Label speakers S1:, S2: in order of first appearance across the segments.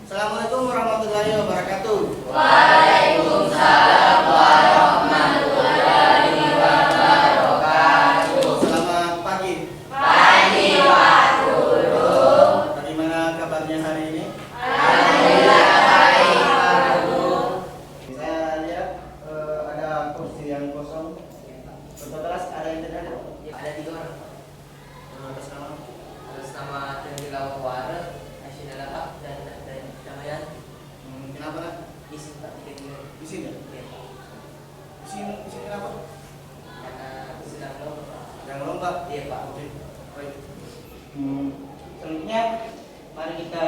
S1: Assalamualaikum warahmatullahi wabarakatuh.
S2: Waalaikumsalam warahmatullahi wabarakatuh.
S1: Selamat pagi.
S2: Pagi Pak Guru.
S1: Bagaimana kabarnya hari ini?
S2: Alhamdulillah baik Pak Guru.
S1: Saya lihat ada kursi yang kosong. Contoh kelas ada yang tidak ada?
S3: Ada 3 orang.
S1: Atas nama?
S3: Atas nama Tenggelam Wara, Aisyah Ab dan Damayan.
S1: Kenapa nak?
S3: Isi Pak 3
S1: Di sini?
S3: Iya Pak.
S1: Di sini kenapa?
S3: Karena sedang lomba.
S1: Yang lomba?
S3: Iya Pak.
S1: Oke. Baik. Selanjutnya mari kita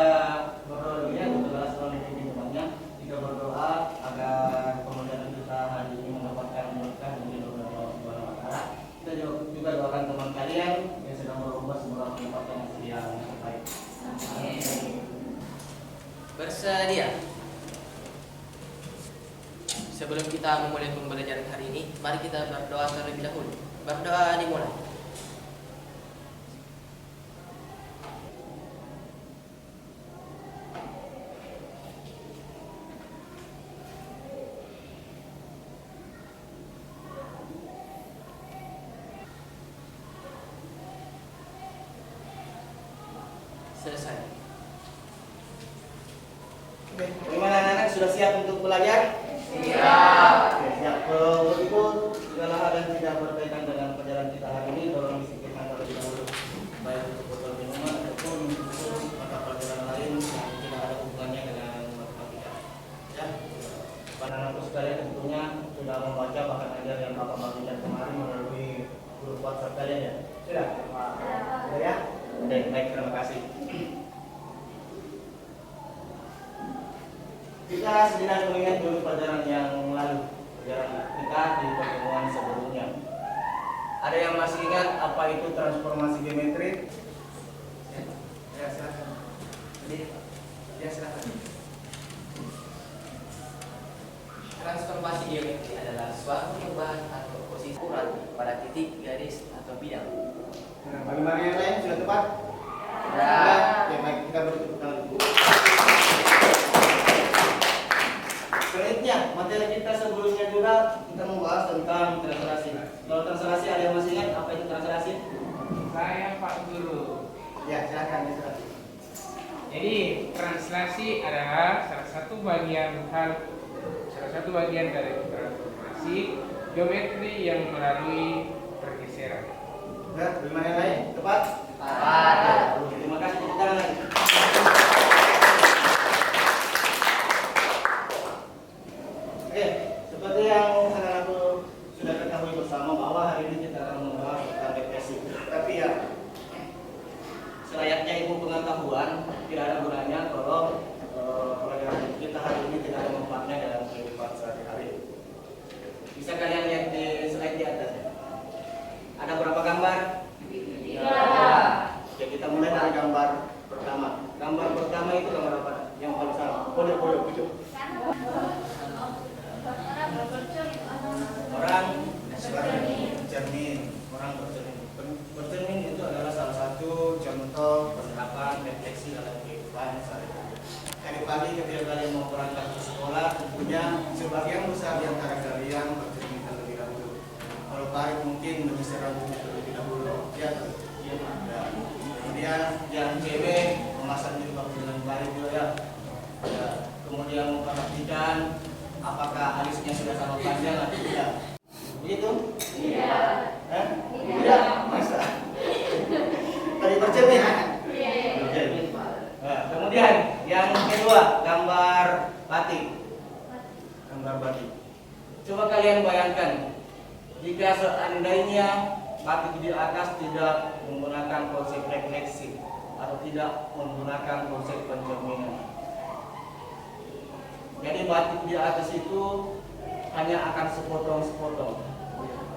S1: berdoa dulu ya untuk kelas oleh teman-temannya. Kita berdoa agar pembelajaran kita hari ini mendapatkan berkah dari Allah Subhanahu wa taala. Kita juga doakan teman kalian yang sedang berlomba semoga mendapatkan hasil yang terbaik. Amin.
S3: Bersedia. Sebelum kita memulai pembelajaran hari ini, mari kita berdoa terlebih dahulu. Berdoa dimulai. Selesai.
S1: Oke, bagaimana anak-anak sudah siap untuk belajar?
S2: Siap.
S1: Oke, siap. Kalau begitu segala hal yang tidak berkaitan dengan pelajaran kita hari ini tolong disingkirkan terlebih dahulu, baik untuk botol minuman ataupun untuk mata pelajaran lain yang tidak ada hubungannya dengan matematika. Ya, anak-anakku sekalian tentunya sudah membaca bahan ajar yang Bapak bagikan kemarin melalui grup WhatsApp kalian ya. Sudah? Sudah ya? Oke, baik, terima kasih. Kita sejenak mengingat dulu pelajaran yang lalu, pelajaran kita di pertemuan sebelumnya. Ada yang masih ingat apa itu transformasi geometri? Ya, silakan. Ya, silakan.
S3: Transformasi geometri adalah suatu perubahan atau posisi ukuran pada titik, garis, atau bidang.
S1: Nah, bagaimana yang lain sudah tepat?
S3: Ya.
S1: Ya, baik, kita beri tepuk tangan. Selanjutnya, materi kita sebelumnya juga kita membahas tentang translasi. Kalau translasi ada yang masih ingat apa itu translasi?
S4: Saya Pak Guru.
S1: Ya, silakan Mister.
S4: Jadi translasi adalah salah satu bagian dari transformasi geometri yang melalui pergeseran.
S1: Ya, bagaimana yang lain? Tepat?
S3: Tepat.
S1: Terima kasih, tepuk tangan lagi. Oke, seperti yang anak-anakku sudah ketahui bersama bahwa hari ini kita akan membahas tentang depresi. Tapi ya, selayaknya ilmu pengetahuan tidak ada gunanya kalau pelajaran kita hari ini tidak ada manfaatnya dalam kehidupan sehari-hari. Bisa kalian lihat di slide di atas ya? Ada berapa gambar?
S2: 3.
S1: Oke, kita mulai dari gambar pertama. Gambar pertama itu gambar apa? Yang paling sama. Pojok itu. Orang bercermin. Orang bercermin. Bercermin itu adalah salah satu contoh penerapan refleksi dalam kehidupan sehari-hari. Tadi pagi ketika kalian mau berangkat ke sekolah, tentunya sebagian besar di antara kalian bercermin terlebih dahulu. Kalau pagi mungkin menyisir rambutnya terlebih dahulu. Ya, ya. Kemudian yang cewek memasang jilbab dengan baik juga ya. Ya. Kemudian memperhatikan apakah alisnya sudah sama panjang atau tidak. Begitu?
S2: Iya.
S1: Tidak. Masa? Tadi bercermin.
S2: Iya.
S1: Bercermin. Nah, kemudian yang kedua, gambar batik. Gambar batik. Coba kalian bayangkan jika seandainya batik di atas tidak menggunakan konsep refleksi atau tidak menggunakan konsep pencerminan. Jadi batik di atas itu hanya akan sepotong-sepotong.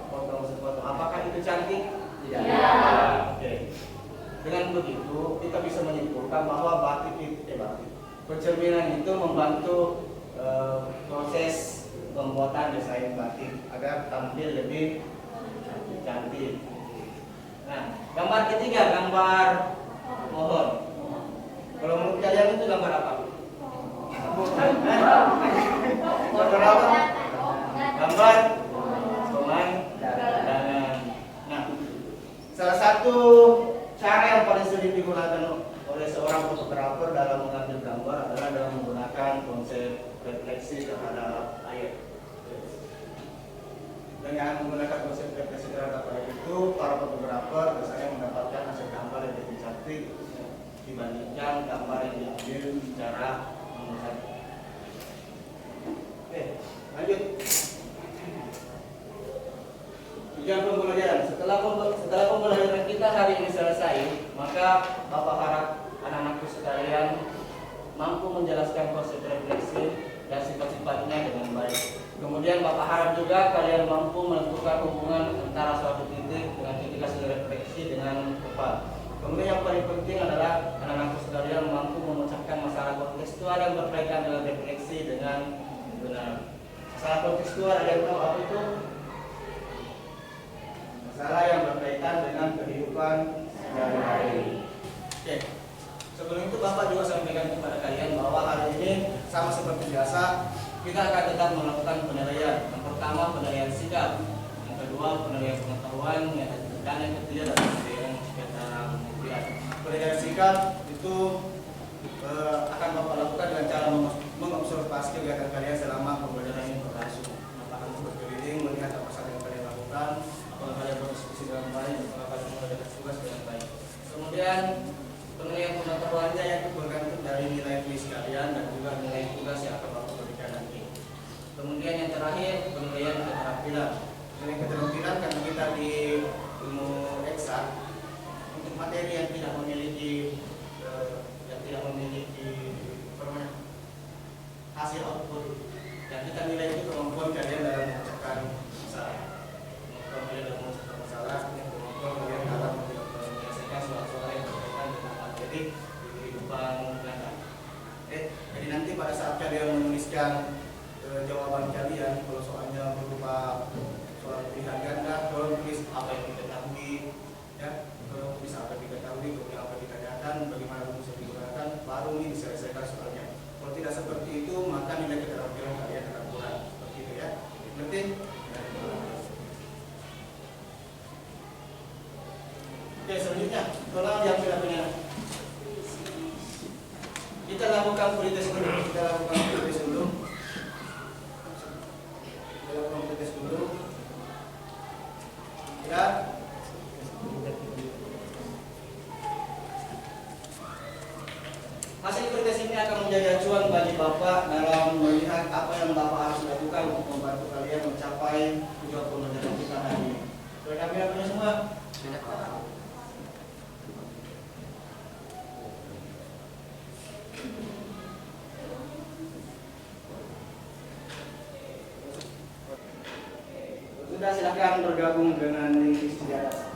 S1: Potong-sepotong. Apakah itu cantik? Tidak.
S2: Ya.
S1: Oke. Dengan begitu kita bisa menyimpulkan bahwa pencerminan itu membantu proses pembuatan desain batik agar tampil lebih cantik. Nah, gambar ketiga, gambar pohon. Kalau menurut kalian itu gambar apa? Dengan menggunakan konsep represi terhadap baik itu, para fotografer biasanya mendapatkan hasil gambar yang lebih cantik dibandingkan gambar yang diambil secara manual. Oke, lanjut. Tujuan pembelajaran. Setelah pembelajaran kita hari ini selesai, maka Bapak harap anak-anakku sekalian mampu menjelaskan konsep refleksi dan sifat-sifatnya dengan baik. Kemudian Bapak harap juga kalian mampu menentukan hubungan antara suatu titik dengan titik hasil refleksi dengan tepat. Kemudian yang paling penting adalah anak-anakku sekalian mampu memecahkan masalah kontekstual yang berkaitan dengan refleksi dengan benar. Masalah kontekstual ada yang tahu apa itu? Masalah yang berkaitan dengan kehidupan sehari-hari. Oke. Sebelum itu Bapak juga sampaikan kepada kalian bahwa hari ini sama seperti biasa kita akan tetap melakukan penilaian. Yang pertama penilaian sikap, yang kedua penilaian pengetahuan, dan yang ketiga adalah penilaian keterampilan. Penilaian sikap itu akan Bapak lakukan dengan cara mengobservasi kegiatan kalian selama pembelajaran ini berlangsung. Bapak akan berkeliling melihat apa saja yang kalian lakukan, apakah kalian berdiskusi dengan baik, apakah kalian mengerjakan tugas dengan baik. Kemudian penilaian pengetahuannya yang bergantung dari nilai tulis kalian dan juga nilai tugas yang akan Bapak berikan nanti. Kemudian yang terakhir penilaian keterampilan. Nilai keterampilan karena kita di ilmu eksak untuk materi yang tidak memiliki hasil output. Yang kita nilai itu kemampuan kalian dalam memecahkan masalah. Kemampuan kalian dalam memecahkan masalah, kemampuan kalian dalam menyelesaikan soal-soal yang berkaitan dengan materi di kehidupan nyata. Jadi nanti pada saat kalian menuliskan jawaban kalian, kalau soalnya berupa soal pilihan ganda, kalau tulis apa yang diketahui, ya, kalau tulis apa yang diketahui, kemudian apa yang ditanyakan, bagaimana bisa digunakan, baru ini diselesaikan soalnya. Kalau tidak seperti itu, maka nilai keterampilan kalian akan kurang. Seperti itu ya. Penting. Oke, selanjutnya, kalau yang tidak punya, kita lakukan pretest dulu. Kita lakukan pretest dulu. Ya. Hasil pretest ini akan menjadi acuan bagi Bapak dalam melihat apa yang Bapak harus lakukan untuk membantu kalian mencapai tujuan pembelajaran kita hari ini. Sudah kami punya semua? Sudah, silakan bergabung dengan link di atas.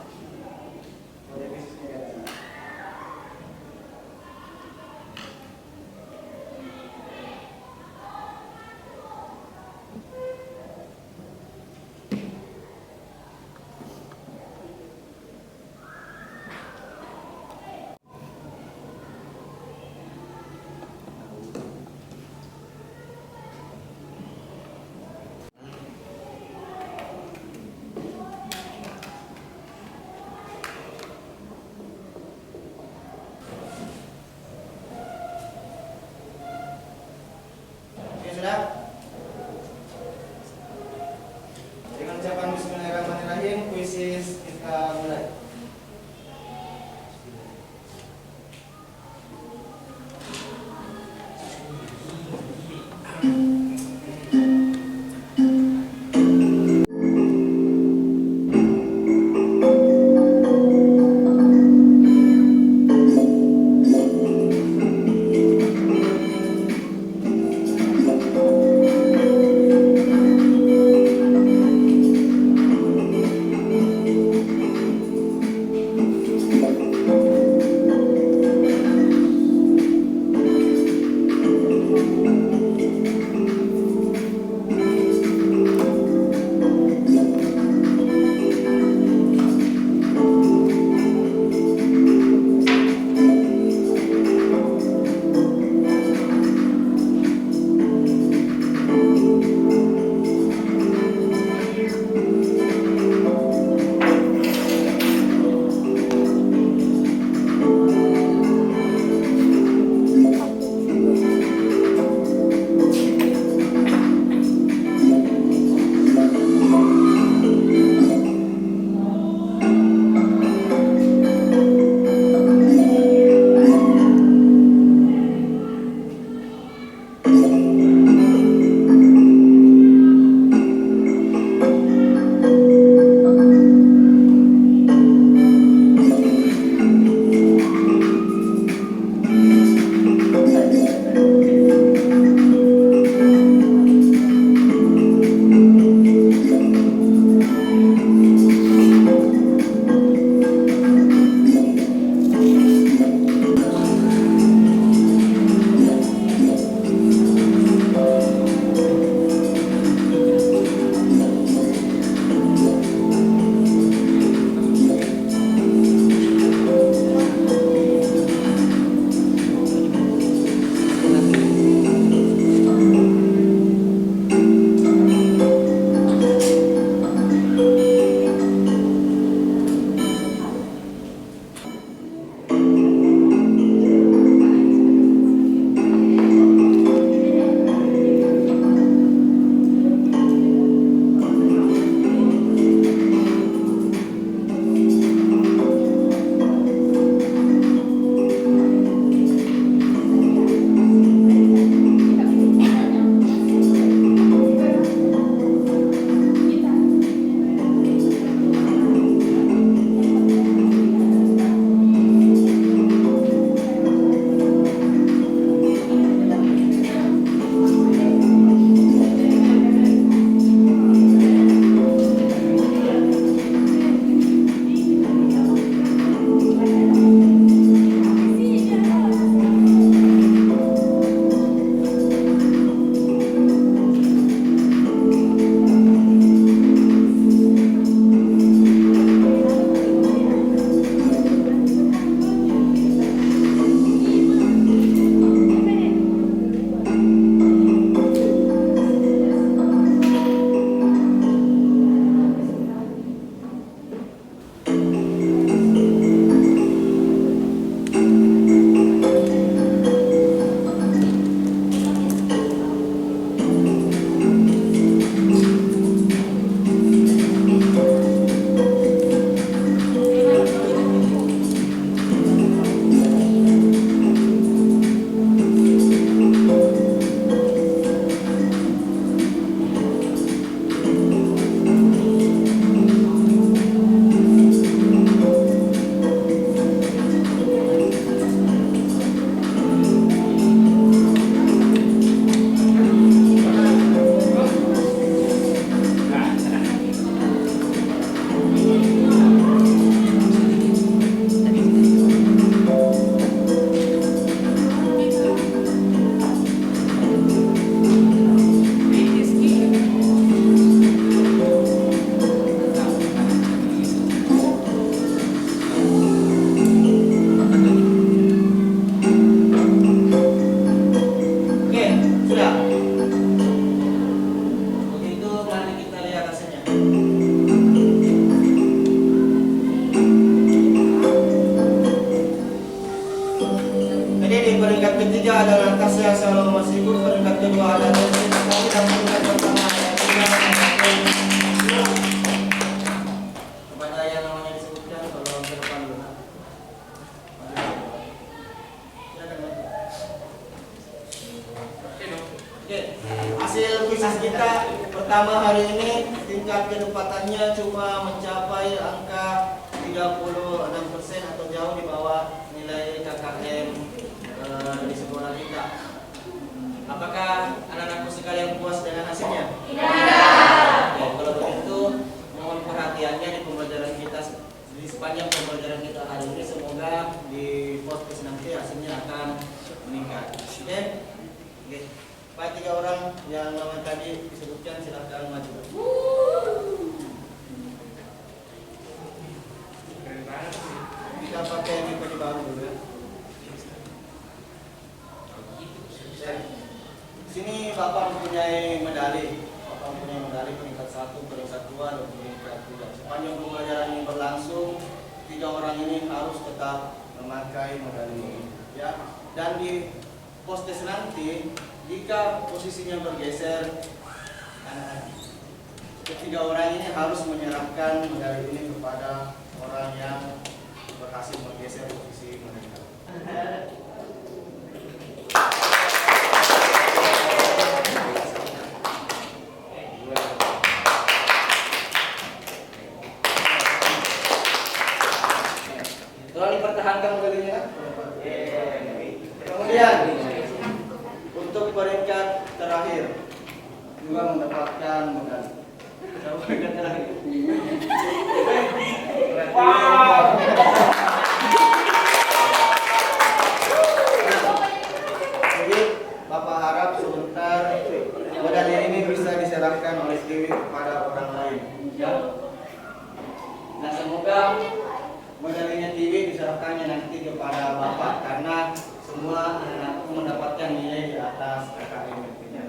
S1: selalu masibuk. Peringkat kedua ada Desin Sekali dan peringkat pertama ada kepada yang namanya disebutkan tolong ke depan dulu. Silakan Mas. Oke, hasil kuisis kita pertama hari ini tingkat kedapatannya cuma mencapai angka 36% atau jauh di bawah nilai KKM di sekolah kita. Apakah anak-anakku sekalian puas dengan hasilnya?
S2: Tidak.
S1: Oke, kalau begitu mohon perhatiannya di pembelajaran kita di sepanjang pembelajaran kita hari ini, semoga di podcast nanti hasilnya akan meningkat. Oke? Oke. Pak, 3 orang yang nama tadi disebutkan silakan maju.
S4: Keren banget sih.
S1: Kita pakai metode baru dulu ya. Sini Bapak mempunyai medali. Bapak mempunyai medali peringkat 1, peringkat 2, dan peringkat 3. Sepanjang pembelajaran ini berlangsung, 3 orang ini harus tetap memakai medali ini, ya. Dan di postes nanti, jika posisinya bergeser, ketiga orang ini harus menyerahkan medali ini kepada orang yang berhasil menggeser posisi mereka. Telah dipertahankan medalinya. Kemudian untuk peringkat terakhir juga mendapatkan medali. Peringkat terakhir.
S4: Wow.
S1: Jadi Bapak harap sebentar medali ini bisa diserahkan oleh Dewi kepada orang lain. Ya. Nah, semoga medalinya Dewi diserahkannya nanti kepada Bapak karena semua anak-anakku mendapatkan nilai di atas KKM nantinya.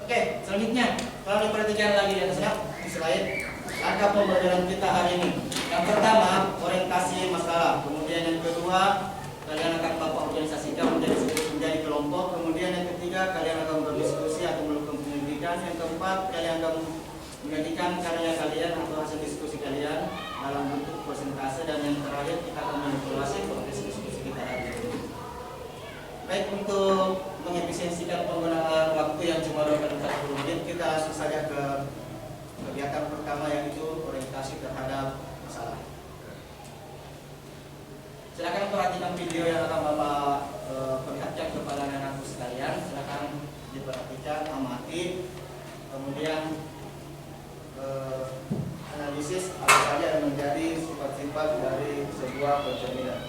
S1: Oke, selanjutnya kalau diperhatikan lagi di atasnya di slide angka pembelajaran kita hari ini. Yang pertama orientasi masalah, kemudian yang kedua kalian akan Bapak organisasikan menjadi kelompok, kemudian yang ketiga kalian akan berdiskusi atau melakukan penyelidikan, yang keempat kalian akan menjadikan karya kalian atau hasil diskusi kalian dalam bentuk presentase, dan yang terakhir kita akan mengevaluasi progres diskusi kita hari ini. Baik, untuk mengefisiensikan penggunaan waktu yang cuma 40 menit, kita langsung saja ke kegiatan pertama, yaitu orientasi terhadap masalah. Silakan perhatikan video yang akan Bapak perlihatkan kepada anak-anakku sekalian. Silakan diperhatikan, amati, kemudian analisis apa saja yang menjadi sifat-sifat dari sebuah pencerminan.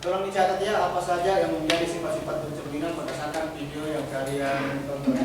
S1: Tolong dicatat ya apa saja yang menjadi sifat-sifat pencerminan berdasarkan video yang kalian tonton.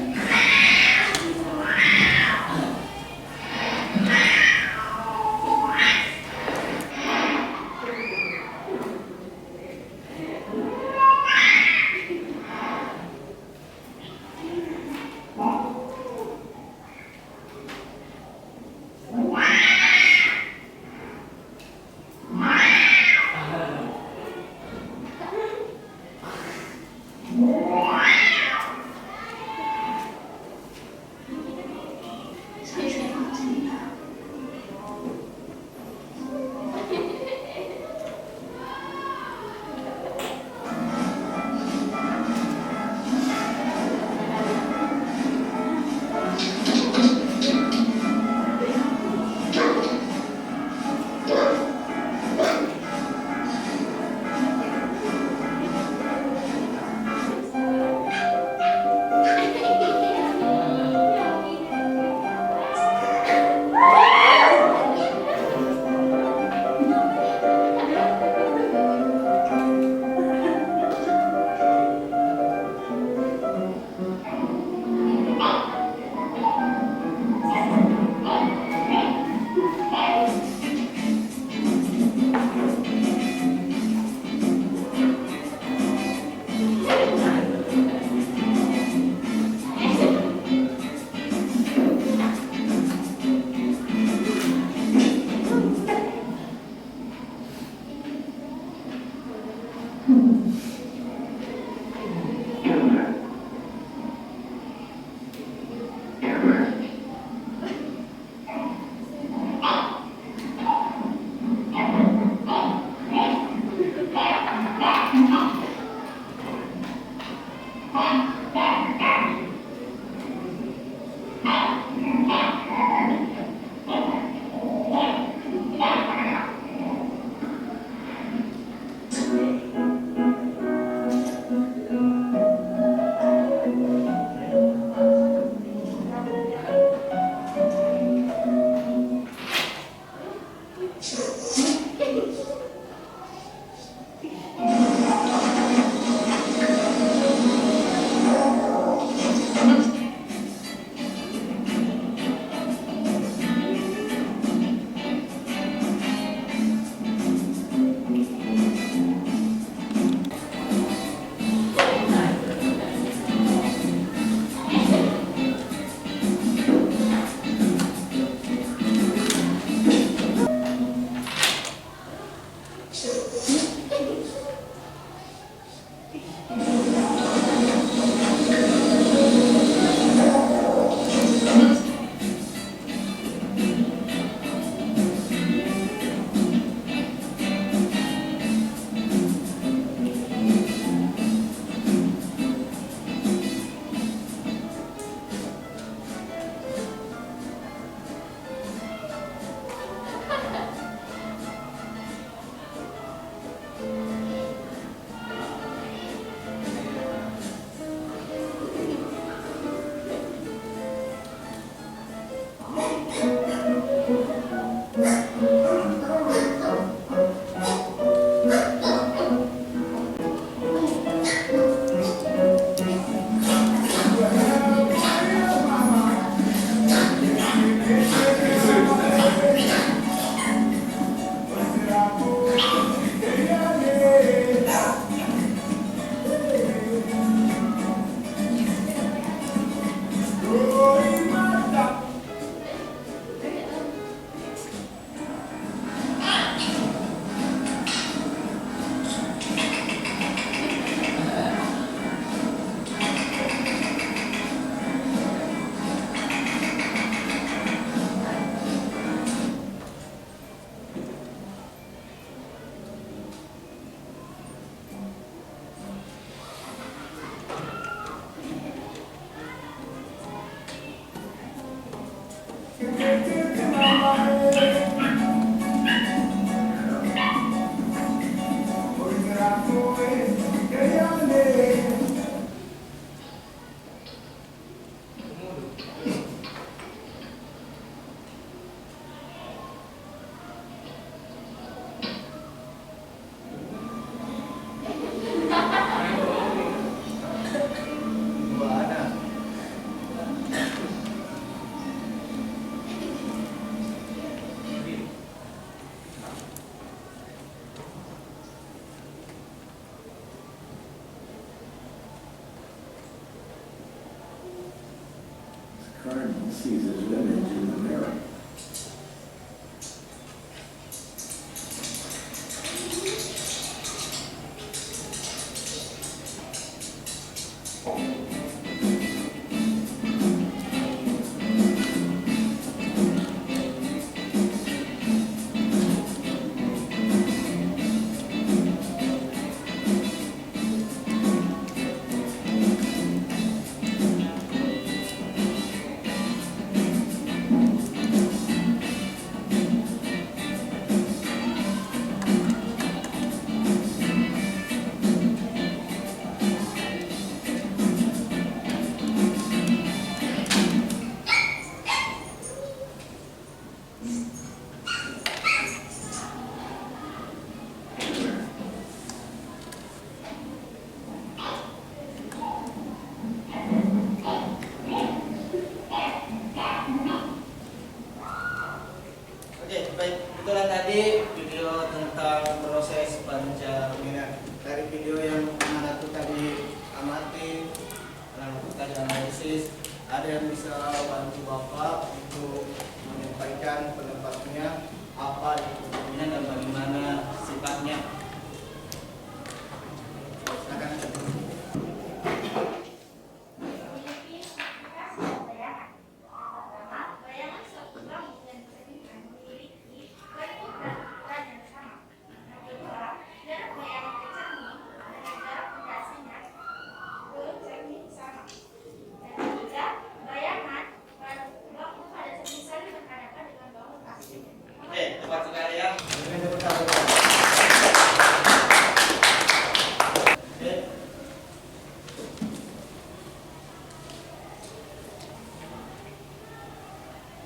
S2: Cardinal sees his image in the mirror.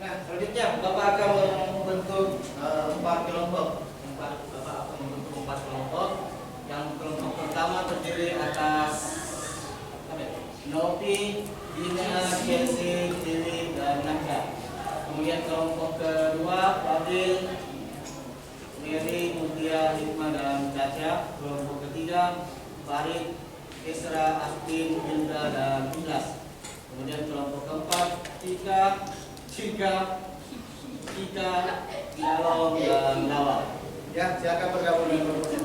S1: Nah, selanjutnya Bapak akan membentuk 4 kelompok. Bapak akan membentuk 4 kelompok. Yang kelompok pertama terdiri atas Novi, Dina, Chelsea, Tili, dan Nadia. Kemudian kelompok kedua Fadil, Mary, Mutia, Hikmah, dan Caca. Kelompok ketiga Farid, Isra, Astin, Indra, dan Ikhlas. Kemudian kelompok keempat Tika, Lalong, dan Lawal. Ya, silakan bergabung dengan kelompoknya.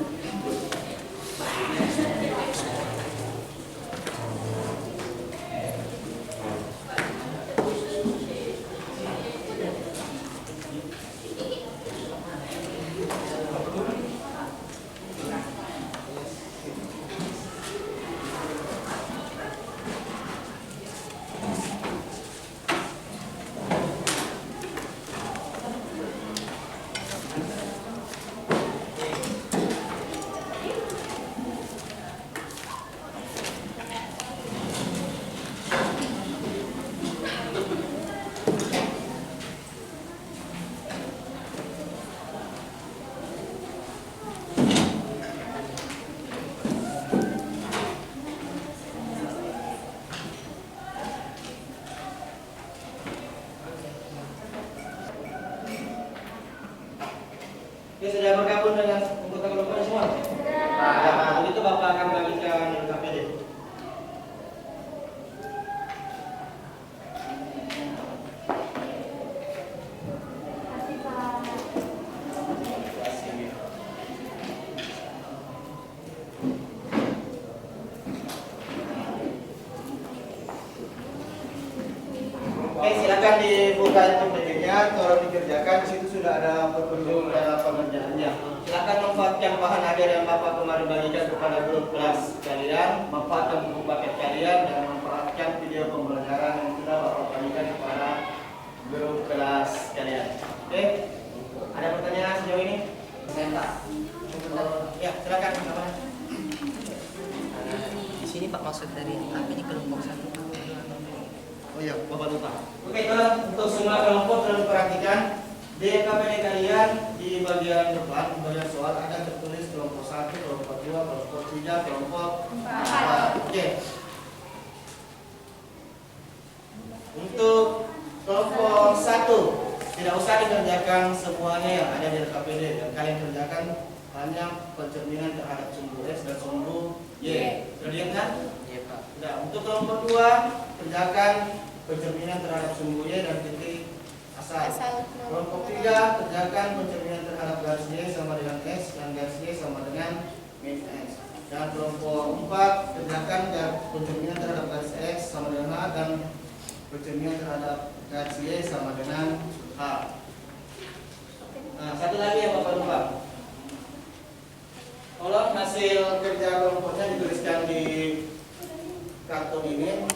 S1: Oke, sudah bergabung dengan anggota kelompoknya semua? Ya, untuk itu Bapak akan bagikan KPD. Oke, silakan dibuka PPT-nya, tolong dikerjakan. Di situ sudah ada petunjuk dalam pengerjaannya. Silakan memanfaatkan bahan ajar yang Bapak kemarin bagikan kepada grup kelas kalian, manfaatkan buku paket kalian, dan manfaatkan video pembelajaran yang sudah Bapak bagikan kepada grup kelas kalian. Oke, ada pertanyaan sejauh ini?
S3: Pak.
S1: Ya, silakan.
S3: Di sini Pak maksud dari apa ini kelompok 1?
S1: Oh iya, Bapak lupa. Oke, untuk semua kelompok tolong perhatikan di KPD kalian di bagian depan, di bagian soal ada tertulis kelompok 1, kelompok 2, kelompok 3, kelompok 4. Oke. Untuk kelompok 1 tidak usah dikerjakan semuanya yang ada di KPD. Yang kalian kerjakan hanya pencerminan terhadap sumbu X dan sumbu Y. Sudah lihat kan?
S3: Iya Pak.
S1: Nah, untuk kelompok 2 kerjakan pencerminan terhadap sumbu Y dan titik asal. Kelompok 3 kerjakan pencerminan terhadap garis Y sama dengan X dan garis Y sama dengan min X. Dan kelompok 4 kerjakan pencerminan terhadap garis X sama dengan H dan pencerminan terhadap garis Y sama dengan H. Nah, satu lagi yang Bapak lupa. Tolong hasil kerja kelompoknya dituliskan di kartu ini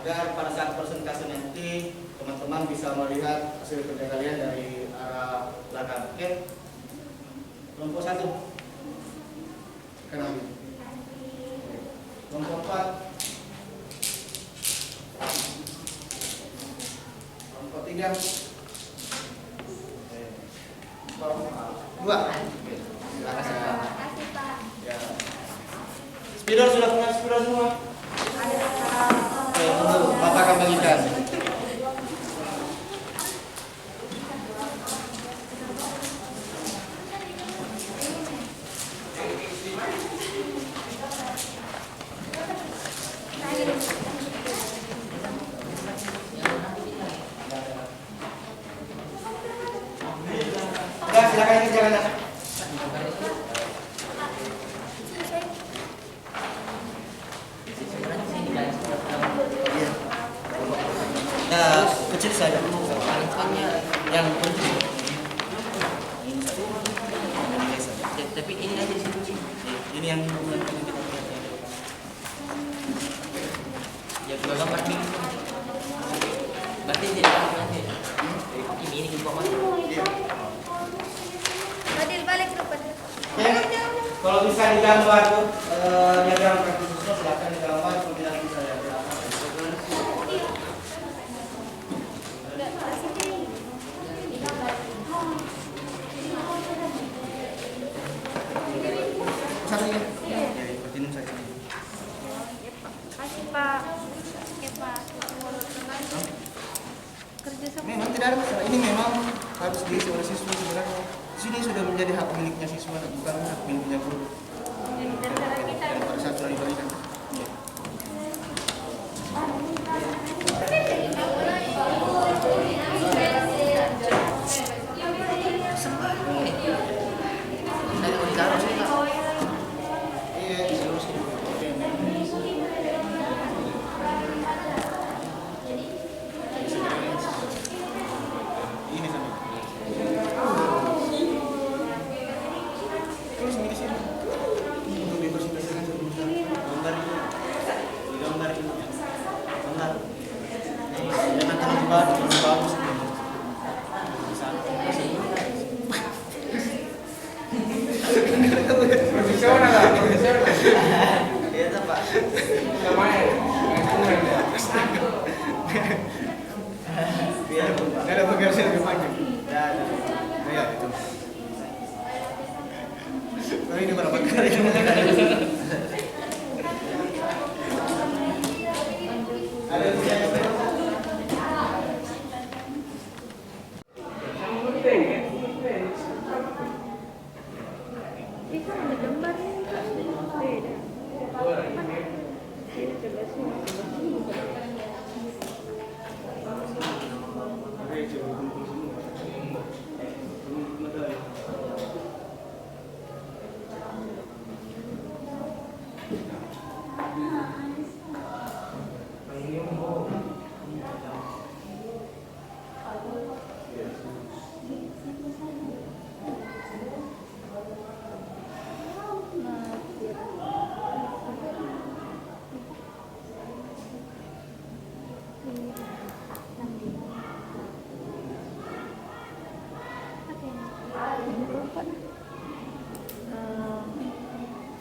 S1: agar pada saat presentasi nanti teman-teman bisa melihat hasil kerja kalian dari arah belakang. Oke? Kelompok 1 kenal. Kelompok 4, kelompok 3, kelompok 2.
S3: Terima kasih Pak.
S1: Ya. Spidol sudah punya spidol semua? Oke, tunggu. Bapak akan bagikan. Ya, silakan ini jalan. Ya, kecil saja. Yang penting.
S3: Tapi ini aja di situ sih.
S1: Ini yang nanti kita lihat.
S3: Ya dua gambar ini. Berarti tidak tahu nanti. Ini kelompok mana?
S5: Fadil balik ke depan.
S1: Oke, kalau bisa digambar tuh diagram kaki khususnya silakan digambar, kalau tidak bisa ya.
S5: Enggak, kasih
S1: Memang tidak ada masalah. Ini memang harus diisi oleh siswa sebenarnya. Di sini sudah menjadi hak miliknya siswa, bukan hak miliknya guru. Dan pada saat sudah diberikan. Ya. Iya, terus ini sama. Terus ini di sini. Untuk dibersihkan sebelum gambar ini. Digambar ini. Gambar. Jangan terlalu bagus.
S4: Profesional lah, profesional.
S1: Iya, Pak.
S4: Namanya,
S1: Biar ada bagasi lebih panjang. Ya, ya itu. Nah, ini berapa kali? Ada yang
S5: Itu ada gambarnya kan beda. Ini coba sini.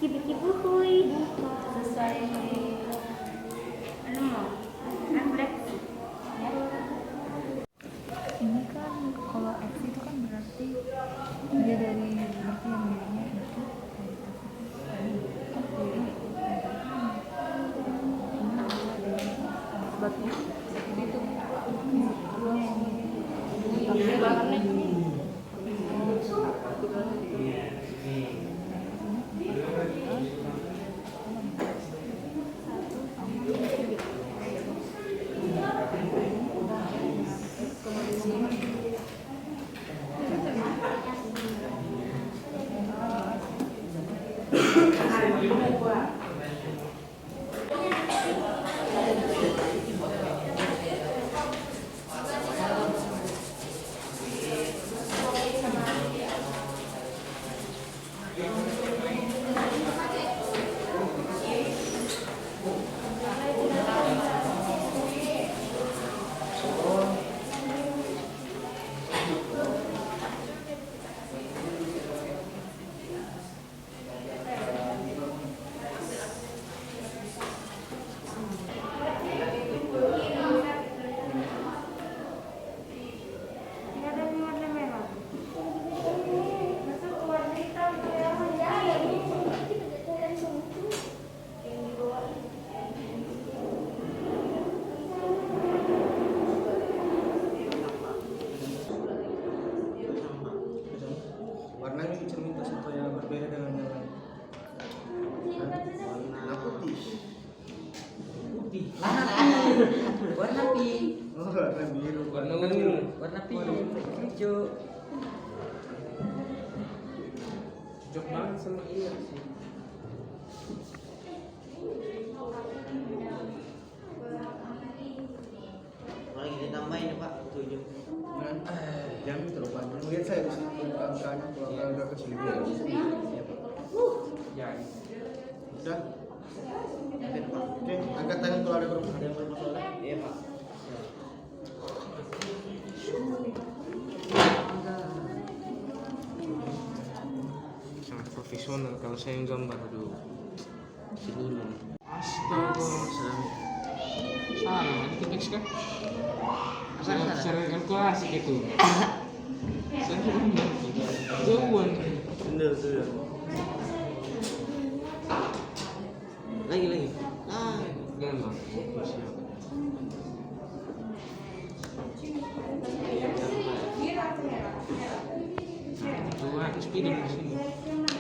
S5: Kibi-kibuhui sesuai refleksi.
S6: Ini kan kalau X itu kan berarti dia dari berarti yang dirinya itu sebabnya ini tuh pakai bahannya
S1: warnanya cermin sesuatu yang berbeda dengan yang lain. Warna putih.
S3: Warna pink,
S1: Oh, warna biru.
S4: warna ungu.
S3: warna pink, hijau.
S4: Cocok banget sama iya sih.
S3: Lagi ditambahin ya Pak, 7.
S1: Jangan terlalu panjang. Lihat saya di sini angkanya kalau angka udah kecil gitu.
S4: Ya.
S1: Udah. Oke, angkat tangan kalau ada yang bermasalah.
S3: Iya Pak.
S4: Sangat profesional kalau saya yang gambar, aduh. Sini. Astaga. Salah, itu teks kan? Secara kalkulasi gitu. Saya gambar. Jauhan.
S3: Bener. Lagi.
S4: Gambar. Fokus ya.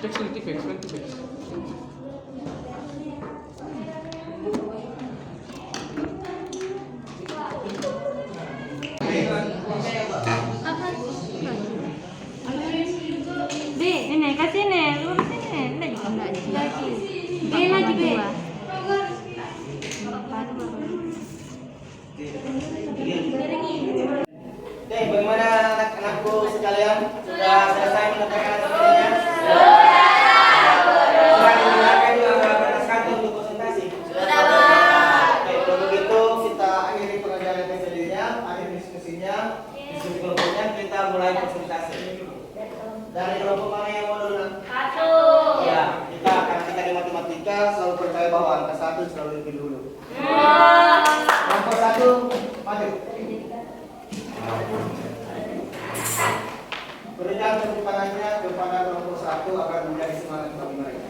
S4: Tipex ulit, tipex, kan tipex.
S5: B, ini kasih nih, lurus ini. Lagi. B lagi B.
S1: Oke, bagaimana anak-anakku sekalian? Sudah selesai mengerjakan tugasnya? Sudah digunakan juga alat kantor untuk konsultasi? Sudah. Oke, kalau begitu kita akhiri pengajaran episodenya, akhir diskusinya, diskusi kelompoknya, kita mulai konsultasi. Dari kelompok mana yang mau dulu?
S5: Satu.
S1: Ya, kita di matematika selalu percaya bahwa angka 1 selalu lebih dulu. Kelompok 1, maju. Berikan tepuk tangannya kepada kelompok 1 agar menjadi semangat bagi mereka.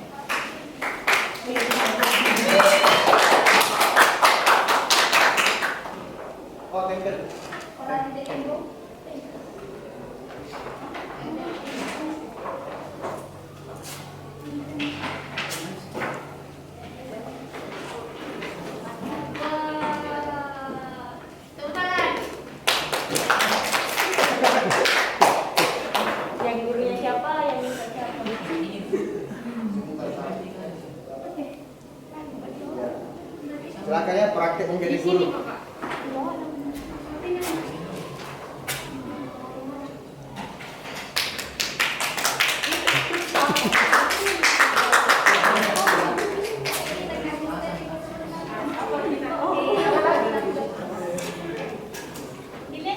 S1: Oh, tempel.
S5: Yang gurunya siapa? Yang minta siapa?
S1: Silakan ya praktek menjadi
S5: Di sini,
S1: guru.
S5: Kakak.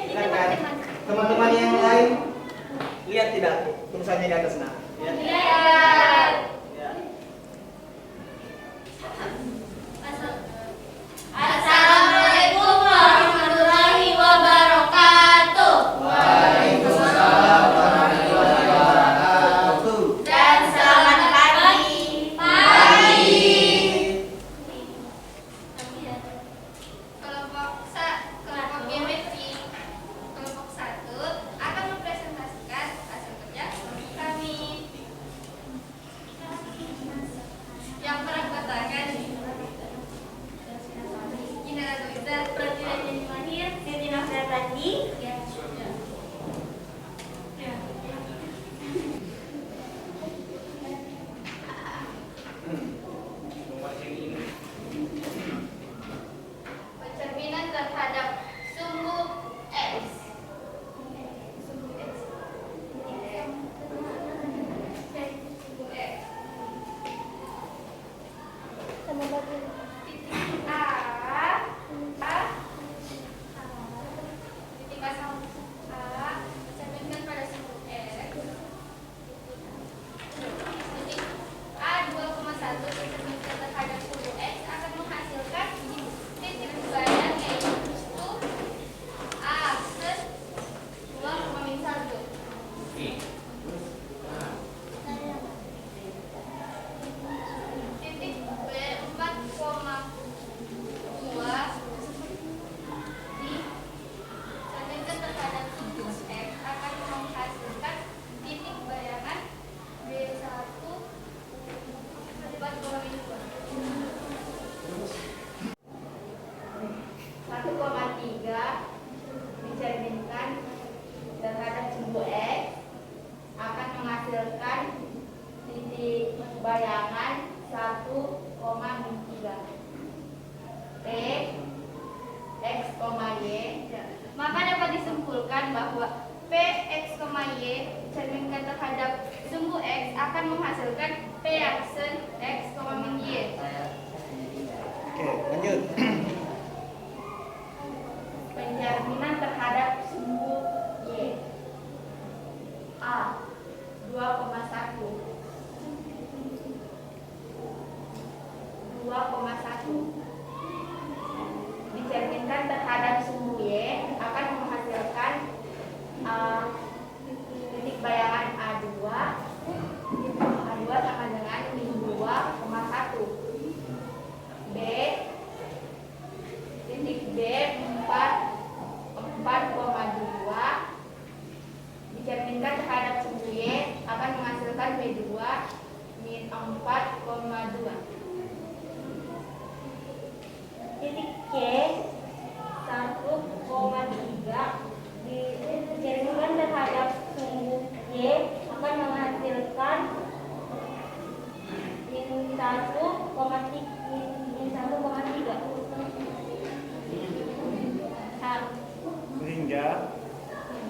S1: Silakan. Teman-teman yang lain lihat tidak tulisannya di atas nah. Ya.
S5: Lihat.
S1: Ya.
S5: Assalamualaikum warahmatullahi wabarakatuh.
S1: Waalaikumsalam warahmatullahi wabarakatuh.
S5: Dan selamat pagi.
S7: Kelompok geometri kelompok 1 akan mempresentasikan hasil kerja kelompok kami yang peranggatakan Gina Radoiza,
S5: Perwakilan yang mahir, Siti Nafra tadi.
S7: pencerminan terhadap sumbu X. Sumbu X. Sumbu X. Titik A, titik A sama A, mencerminkan pada sumbu X. Titik A 2,1 mencerminkan terhadap sumbu X akan menghasilkan titik bayang yaitu A aksen 2,1. Titik B 4,2 dicerminkan terhadap sumbu X akan menghasilkan titik bayangan B1 4,2.
S5: 1,3 dicerminkan terhadap sumbu X akan menghasilkan titik bayangan 1,3. P X, Y.
S7: Maka dapat disimpulkan bahwa P, X, Y dicerminkan terhadap sumbu X akan menghasilkan P aksen X, min Y.
S1: Oke, lanjut.
S5: Pencerminan terhadap sumbu Y. A 2,1. 2,1 dicerminkan terhadap sumbu Y akan menghasilkan titik bayangan A2 sama dengan min 2,1. B titik B 4,2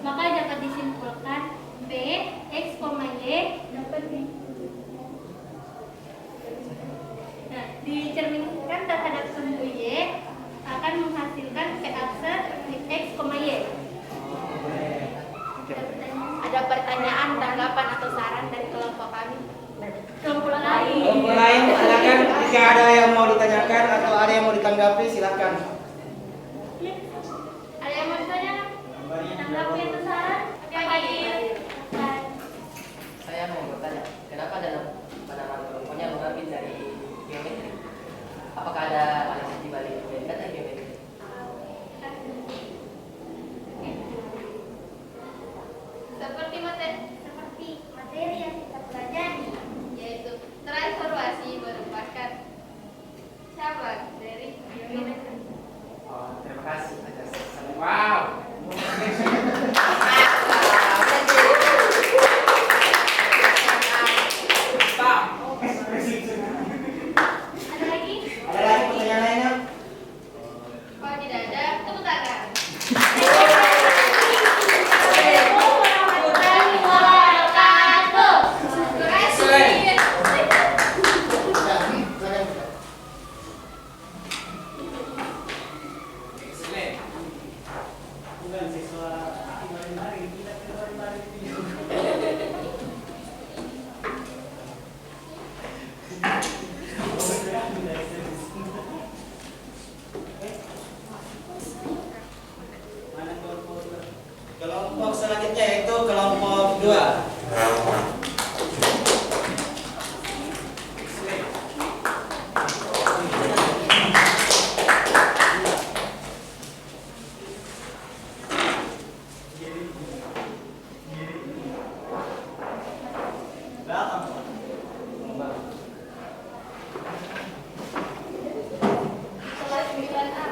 S7: Maka dapat disimpulkan P X, Y dapat dicerminkan terhadap sumbu Y akan menghasilkan P akse X, Y. Ada pertanyaan, tanggapan atau saran dari kelompok kami? Kelompok lain.
S1: Kelompok lain, silakan. Jika ada yang mau ditanyakan atau ada yang mau ditanggapi, silakan.
S7: Ada yang mau ditanyakan? Tanggapi atau saran? Fadil.
S3: Saya mau bertanya, kenapa dalam penanaman kelompoknya mengambil dari geometri? Apakah ada analisis di balik data geometri?
S7: Seperti materi yang kita pelajari, yaitu transformasi merupakan cabang dari geometri.
S3: Oh, terima kasih atas wow.
S7: Ada lagi?
S1: Ada lagi pertanyaan lainnya?
S7: Kalau tidak ada, tepuk tangan.
S1: Bukan siswa hari-hari, tidak hari-hari. Kelompok selanjutnya yaitu kelompok 2.
S7: Kelas 9A.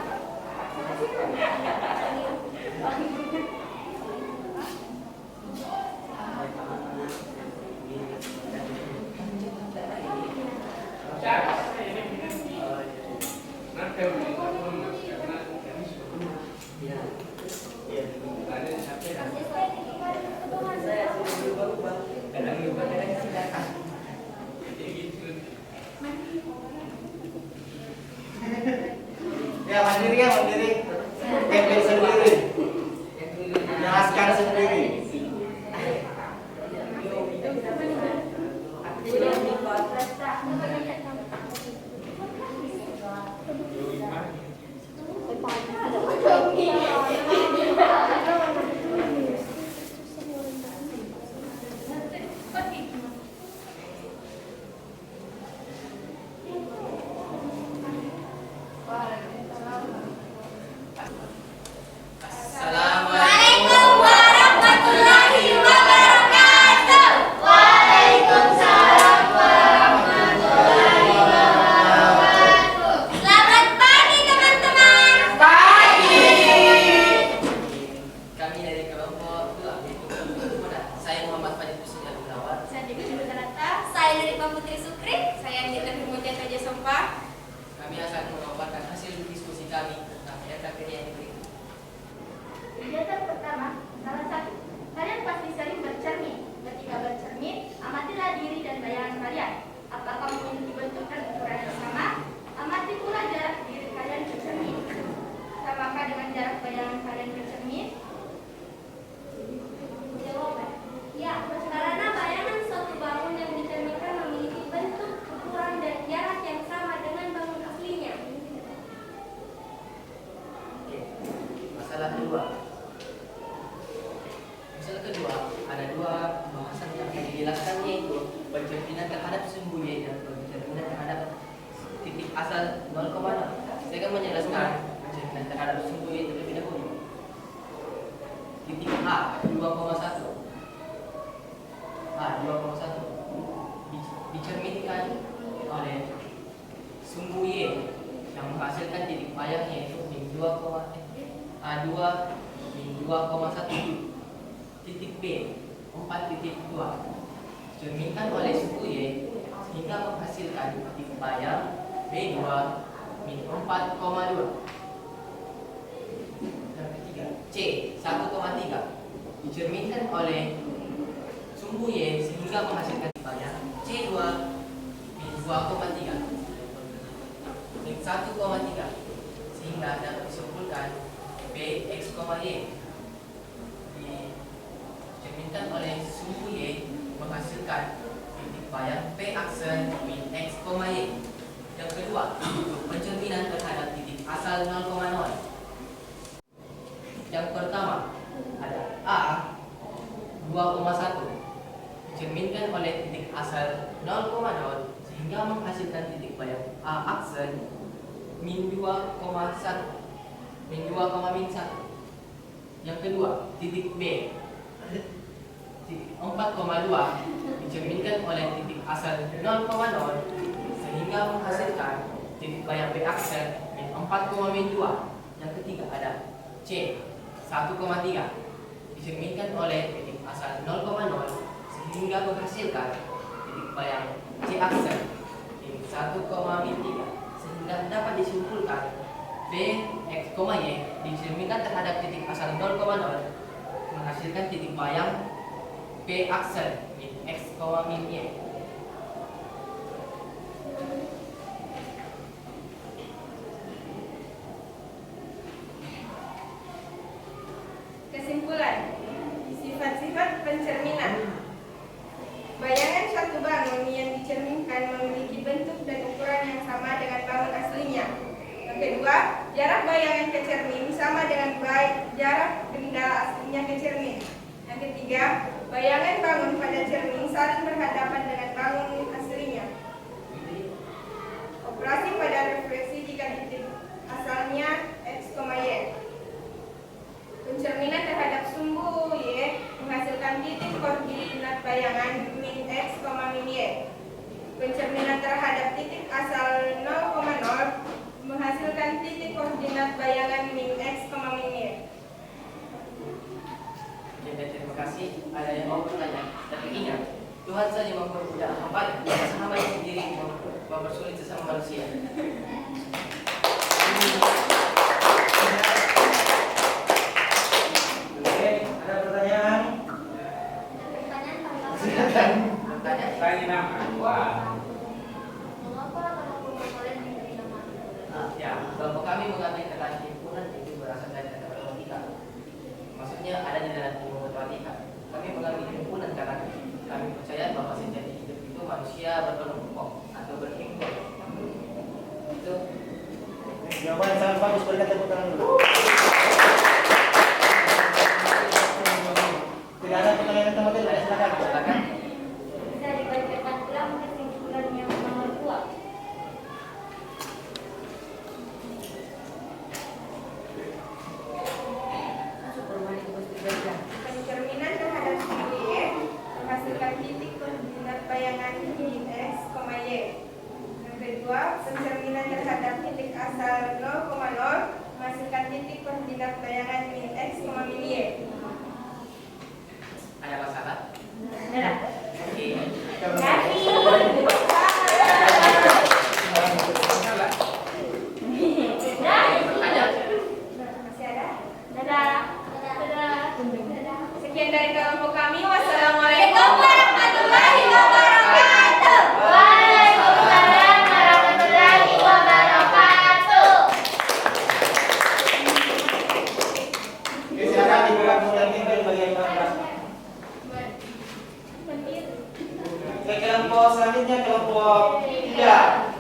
S1: Ya mandiri. Campaign sendiri. Jelaskan sendiri.
S3: Assalamualaikum
S7: warahmatullahi wabarakatuh. Waalaikumsalam warahmatullahi wabarakatuh. Selamat pagi teman-teman. Pagi.
S3: Kami dari kelompok 2 yaitu kelompok Muda. Saya Muhammad Fadil Hussein Al-Gunawan.
S7: Saya Dewi Sudarata. Saya dari Putri Sukri. Saya Anita Firmuja Raja Sompa.
S3: Kami akan memaparkan hasil diskusi kami tentang RKPD yang diberi.
S7: Kegiatan pertama, salah satu, kalian pasti sering bercermin. Ketika bercermin, amatilah diri dan bayangan kalian. Apakah memiliki bentuk dan ukuran yang sama? Amati pula jarak diri kalian ke cermin. Samakah dengan jarak bayangan kalian ke cermin? Jawaban, ya, karena bayangan suatu bangun yang dicerminkan memiliki bentuk, ukuran, dan jarak yang sama dengan bangun aslinya.
S3: Oke. Masalah kedua. Masalah kedua, ada dua bahasan yang akan dijelaskan yaitu pencerminan terhadap sumbu Y dan pencerminan terhadap titik asal 0,0. Saya akan menjelaskan pencerminan terhadap sumbu Y terlebih dahulu. Titik A 2,1. Dicerminkan oleh sumbu Y yang menghasilkan titik payang yaitu min 2,1 titik B 4,2 dicerminkan oleh sumbu Y sehingga menghasilkan titik payang B2 min 4,2. Yang ketiga C 1,3 oleh sumbu Y sehingga menghasilkan banyak C2 min 2,3 min 1,3 sehingga dapat disimpulkan Px, Y dicerminkan oleh sumbu Y menghasilkan titik bayang P aksen min X, Y. Yang kedua, untuk pencerminan terhadap titik asal 0,0. Yang pertama ada A 2,1 dicerminkan oleh titik asal 0,0 sehingga menghasilkan titik bayang A aksen min 2,1 min 2,1. Yang kedua, titik B titik 4,2 dicerminkan oleh titik asal 0,0 sehingga menghasilkan titik bayang B aksen min 4,2. Yang ketiga ada C 1,3 dicerminkan oleh titik asal 0,0 sehingga menghasilkan titik bayang C aksen min 1,3 sehingga dapat disimpulkan P X, Y dicerminkan terhadap titik asal 0,0 menghasilkan titik bayang P aksen min X, Y.
S8: Kesimpulan, sifat-sifat pencerminan. Bayangan suatu bangun yang dicerminkan memiliki bentuk dan ukuran yang sama dengan bangun aslinya. Yang kedua, jarak bayangan ke cermin sama dengan jarak benda aslinya ke cermin. Yang ketiga, bayangan bangun pada cermin saling berhadapan dengan bangun aslinya. Operasi pada refleksi jika titik asalnya X, Y. Pencerminan terhadap sumbu Y menghasilkan titik koordinat bayangan min X, min Y. Pencerminan terhadap titik asal 0,0 menghasilkan titik koordinat bayangan min X, min Y.
S3: Jadi terima kasih. Ada yang mau bertanya? Tapi ingat, Tuhan saja mempermudah hamba, hamba sendiri mempersulit sesama manusia.
S1: Ada pertanyaan? Silakan.
S3: Bertanya?
S7: Mengapa nama komponen diberi nama?
S3: Ya, kelompok kami mengambil kata himpunan itu berasal dari kata matematika. Maksudnya ada di dalam ilmu matematika. Kami mengambil himpunan karena kami percaya bahwa sejati hidup itu manusia berkelompok atau berhimpun. Itu
S1: Jawaban yang sangat bagus, berikan tepuk tangan dulu. Tidak ada pertanyaan teman-teman, silakan.
S3: silakan.
S7: Bisa dibacakan ulang kesimpulan yang nomor 2.
S8: Pencerminan terhadap sumbu Y menghasilkan titik koordinat bayangan min X, Y. Yang kedua, pencerminan terhadap titik asal 0,0 menghasilkan titik koordinat bayangan min X, min Y.
S3: Ada masalah?
S7: Ada.
S3: Oke.
S8: Masih ada?
S7: Dadah.
S8: Sekian dari kelompok kami. Wassalamualaikum
S7: warahmatullahi wabarakatuh. Waalaikumsalam warahmatullahi wabarakatuh.
S1: Silakan dibuka kemudian tinggal bagian belakang. Ke kelompok selanjutnya, kelompok 3.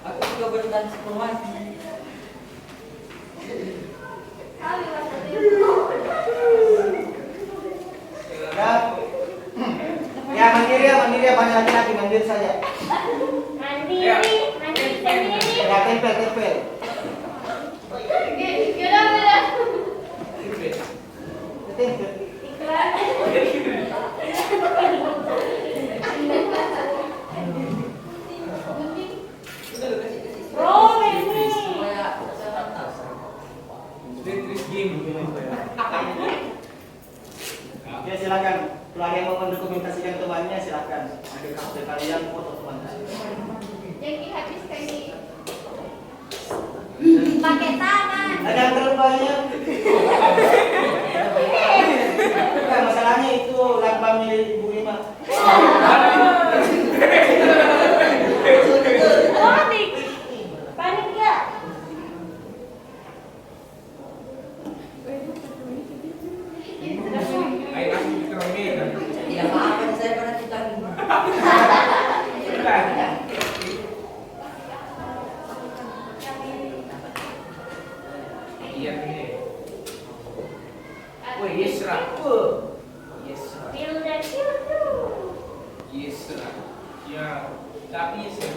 S3: Aku juga berdan sepuluhan.
S1: Ya, mandiri ya, banyak laki-laki, mandiri saja.
S7: Mandiri sendiri.
S1: Ya, tempel. Tempel.
S7: Oh, ini.
S3: Supaya saya tahu.
S4: Terus game.
S1: Oke, silakan. Kalau ada yang mau mendokumentasikan temannya, silakan. Ada kartu kalian, foto teman.
S7: Jadi habis kali pakai tangan.
S1: Ada yang terlalu banyak. Bukan, masalahnya itu lambang milik Ibu Ima.
S7: Panik. Panik nggak?
S4: Ayo langsung dikeromin.
S3: Ya maaf, saya pernah tukar.
S4: Iya nih. Wih, yes lah. Yes lah.
S7: Feel that feel tuh.
S4: Yes lah. Ya, tapi yes lah.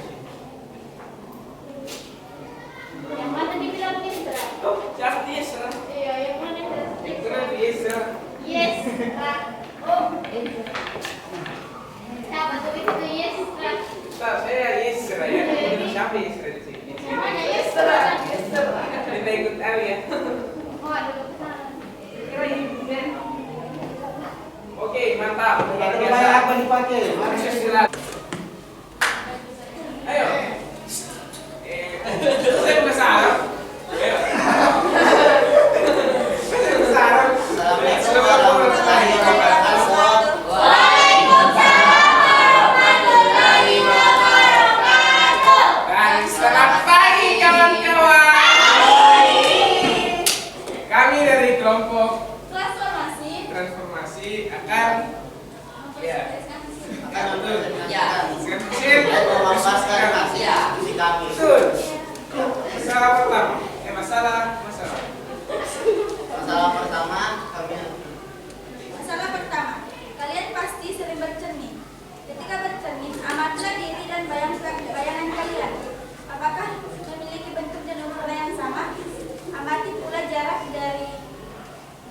S7: Yang mana dibilang Indra?
S4: Oh, jadi yes lah.
S7: Iya, yang mana
S4: Itu nanti yes lah.
S7: Yes, Ra. Oh, siapa tuh itu yes, Ra?
S4: Tak, saya yes lah ya. Siapa yes lah di sini?
S7: Yang mana yes, Ra?
S4: Kita ikut tahu ya.
S7: Oh, ada kesana.
S4: Oke, mantap. Luar
S1: Terlalu
S4: biasa.
S1: banyak apa dipakai?
S4: Sukses silat. Ayo. Saya buka sarung. Ayo. Saya buka sarung.
S1: Assalamualaikum warahmatullahi wabarakatuh.
S4: Dan selamat pagi kawan-kawan. Kami dari kelompok transformasi akan ya
S1: Melepaskan hasil diskusi kami.
S4: betul. Masalah pertama, masalah.
S1: Masalah pertama kami
S8: Masalah pertama, kalian pasti sering bercermin. Ketika bercermin, amatilah diri dan bayangan kalian. Apakah memiliki bentuk dan ukuran yang sama? Amati pula jarak dari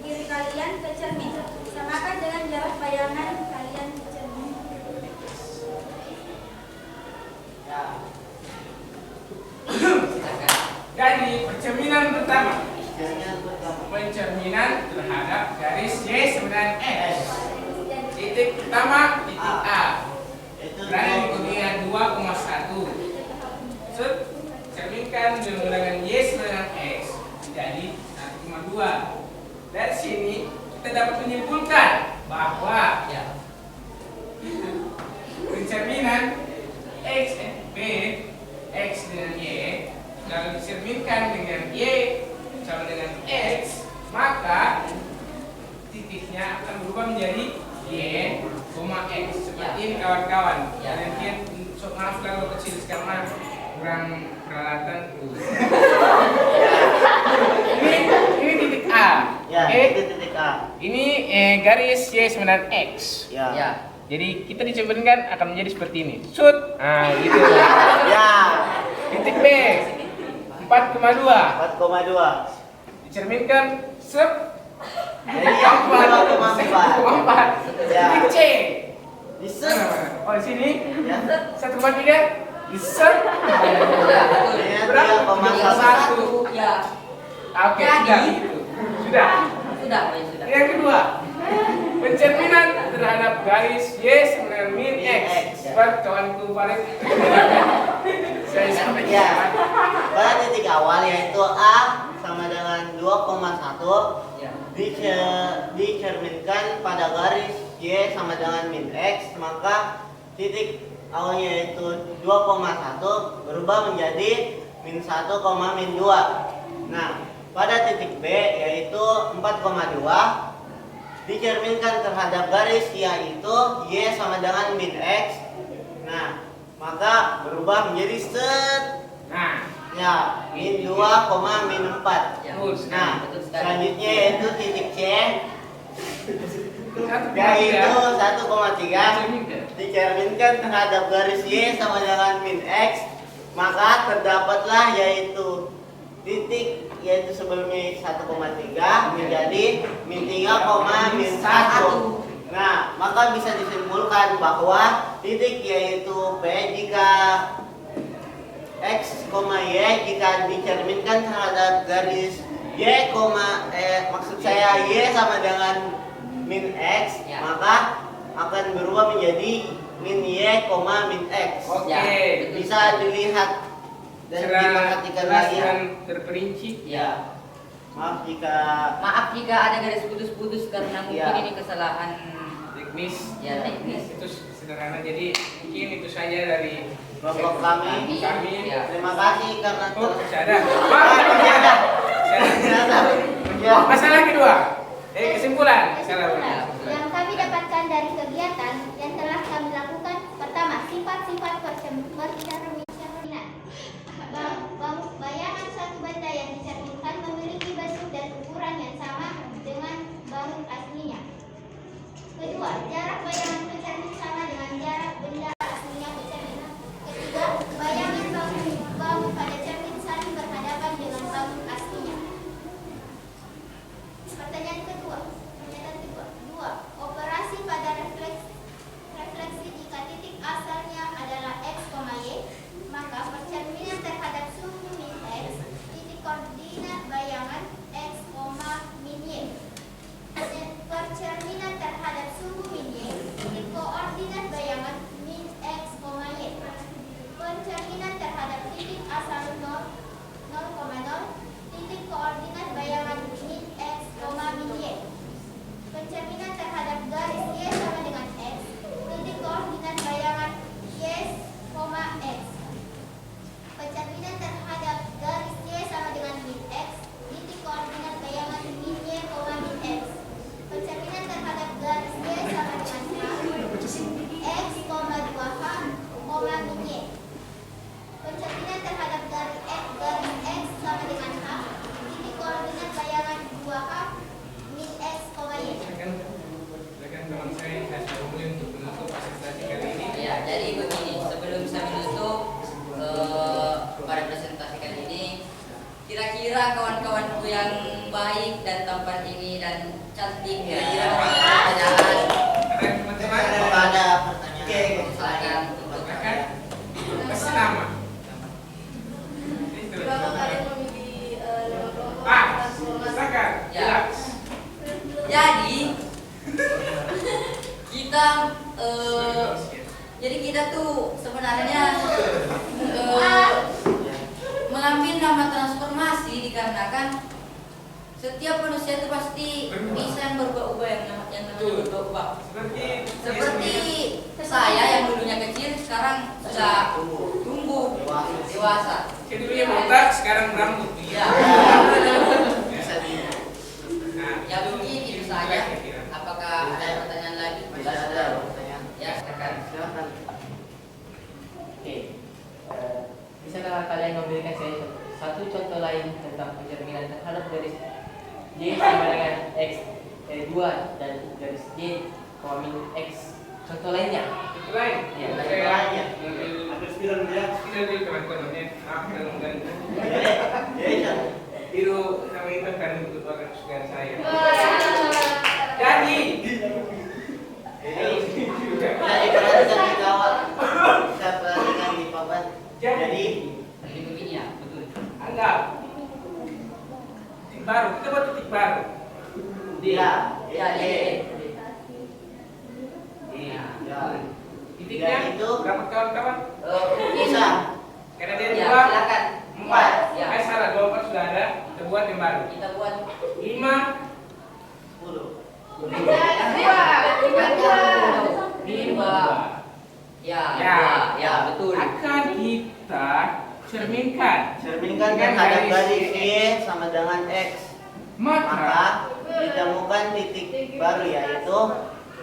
S8: diri kalian ke cermin. Samakan dengan jarak bayangan kalian ke cermin.
S4: Jadi pencerminan pertama, pencerminan terhadap garis Y sebenarnya X. Titik pertama titik A berada di koordinat 2,1. Cerminkan dengan Y sebenarnya X jadi 1,2. Dari sini kita dapat menyimpulkan bahwa pencerminan B X dengan Y kalau dicerminkan dengan Y sama dengan X, maka titiknya akan berubah menjadi Y, X. Seperti ini kawan-kawan. Kalian lihat, maaf kalau kecil karena kurang peralatan. Ini titik A.
S1: Ya,
S4: Oke?
S1: itu titik A.
S4: Ini garis Y sebenarnya X.
S1: Ya.
S4: Jadi kita dicerminkan akan menjadi seperti ini. Shoot. Nah, gitu.
S1: Ya.
S4: Titik B 4,2 dicerminkan sep
S1: Jadi yang 2,4. Ya.
S4: titik C
S1: Di set.
S4: oh di sini
S1: Ya.
S4: 1,3 di sep
S1: Ini
S4: berapa
S1: 3,1.
S3: Ya,
S4: oke sudah gitu sudah
S3: sudah, Pak, ya sudah.
S4: yang kedua pencerminan terhadap garis Y sebenarnya min X. Buat kawanku Farid saya sampai
S1: Ya. Pada titik awal yaitu A sama dengan 2,1 dicerminkan pada garis Y sama dengan min X, maka titik awalnya yaitu 2,1 berubah menjadi min 1, min 2. Nah, pada titik B yaitu 4,2 dicerminkan terhadap garis yaitu Y sama dengan min X. Nah, maka berubah menjadi set.
S4: nah
S1: Ya, min 2, min 4.
S3: Ya,
S1: Nah,
S3: betul sekali.
S1: selanjutnya yaitu titik C
S4: satu
S1: yaitu
S4: ya
S1: 1,3 dicerminkan terhadap garis Y sama dengan min X, maka terdapatlah yaitu titik yaitu sebelumnya 1,3 menjadi min 3, min 1. Nah, maka bisa disimpulkan bahwa titik yaitu P jika X, Y jika dicerminkan terhadap garis Y
S9: maksud saya Y sama dengan min X,
S3: Ya.
S9: maka akan berubah menjadi min Y, min X.
S4: Oke.
S3: Ya.
S9: Bisa dilihat dan diperhatikan lagi.
S4: dan terperinci.
S3: Ya.
S9: Maaf jika
S3: Maaf jika ada garis putus-putus karena mungkin
S9: Ya.
S3: ini kesalahan
S4: Teknis.
S3: ya teknis.
S4: Itu sederhana. Jadi mungkin itu saja dari
S9: kelompok kami.
S3: Ya.
S9: Terima kasih karena
S4: Oh,
S9: telah-
S4: masih ada.
S9: Masih ada. Ya.
S4: Masalah kedua. Kesimpulan. Masalah
S3: Ya.
S7: Yang kami dapatkan dari kegiatan yang telah kami lakukan, pertama, sifat-sifat percerminan. Bayangan suatu benda yang dicerminkan memiliki bentuk dan ukuran yang sama dengan bangun aslinya. Kedua, jarak bayangan pencermin sama dengan jarak benda aslinya pencermin. Ketiga, bayangan bangun pada cermin saling berhadapan dengan bangun aslinya. Pernyataan kedua. Dua, operasi pada refleksi jika titik asalnya adalah X, Y, maka percerminan terhadap suhu min X, titik koordinat bayangan X, min Y. Percerminan terhadap suhu min Y, titik koordinat bayangan min X, Y. Percerminan terhadap titik asal 0,0, titik koordinat bayangan min X, min Y. Pencerminan terhadap garis Y sama dengan X, titik koordinat bayangan Y, X. Pencerminan terhadap garis Y sama dengan min X, titik koordinat bayangan min Y, min X. Pencerminan terhadap garis Y sama dengan H, X, 2H, min Y. Pencerminan terhadap garis X sama dengan H, titik koordinat bayangan 2H, min X, Y.
S4: Silakan teman saya mulai untuk menutup presentasi kali ini.
S3: Ya, jadi begini, sebelum saya menutup pada presentasi kali ini, kira-kira kawan-kawanku yang baik dan tampan ini dan cantik, kira-kira ada pertanyaan?
S4: Teman-teman,
S9: Apakah ada pertanyaan?
S3: Silakan.
S4: silakan kasih nama. Itu. Pak, silakan.
S3: Ya.
S4: Jelas.
S3: Jadi kita kita tuh sebenarnya mengambil nama transformasi dikarenakan setiap manusia itu pasti bisa yang berubah-ubah yang namanya berubah-ubah. Seperti saya yang dulunya kecil sekarang sudah tumbuh dewasa.
S4: Dulunya botak sekarang berambut.
S3: Ya.
S4: Bisa di. Nah,
S3: Ya mungkin itu saja. Apakah ada pertanyaan lagi?
S9: Bisa ada pertanyaan.
S3: Ya, silakan.
S9: Silakan.
S3: Oke. Bisakah kalian memberikan saya satu contoh lain tentang pencerminan terhadap garis Y sama dengan X 2 dan garis Y, min X. Contoh lainnya?
S4: itu lain.
S3: Ya,
S4: Saya
S9: lainnya.
S4: ngambil
S9: Ada spiral dia.
S4: tidak di kawan-kawannya. Maaf kalau mengganggu.
S9: Ya.
S4: Itu nama itu kan untuk orang kesukaan saya. Jadi.
S9: Jadi perhatikan di kawat. Bisa perhatikan di papan. Jadi
S3: Jadi begini ya, betul.
S4: Anggap titik baru, kita buat titik baru.
S9: dia.
S3: Ya,
S9: Y.
S3: Ya.
S4: Titiknya
S9: Ya, itu.
S4: berapa kawan-kawan?
S9: Bisa.
S4: Karena dia
S3: Ya,
S4: dua,
S3: silakan.
S4: 4.
S3: Ya.
S4: Salah 2 sudah ada. Kita buat yang baru.
S3: Kita buat
S4: 5.
S9: 10.
S3: lima. Ya,
S4: Ya.
S3: ya, betul.
S4: Akan kita cerminkan.
S9: Cerminkan terhadap garis Y sama dengan X.
S4: Maka
S9: Maka ditemukan titik baru yaitu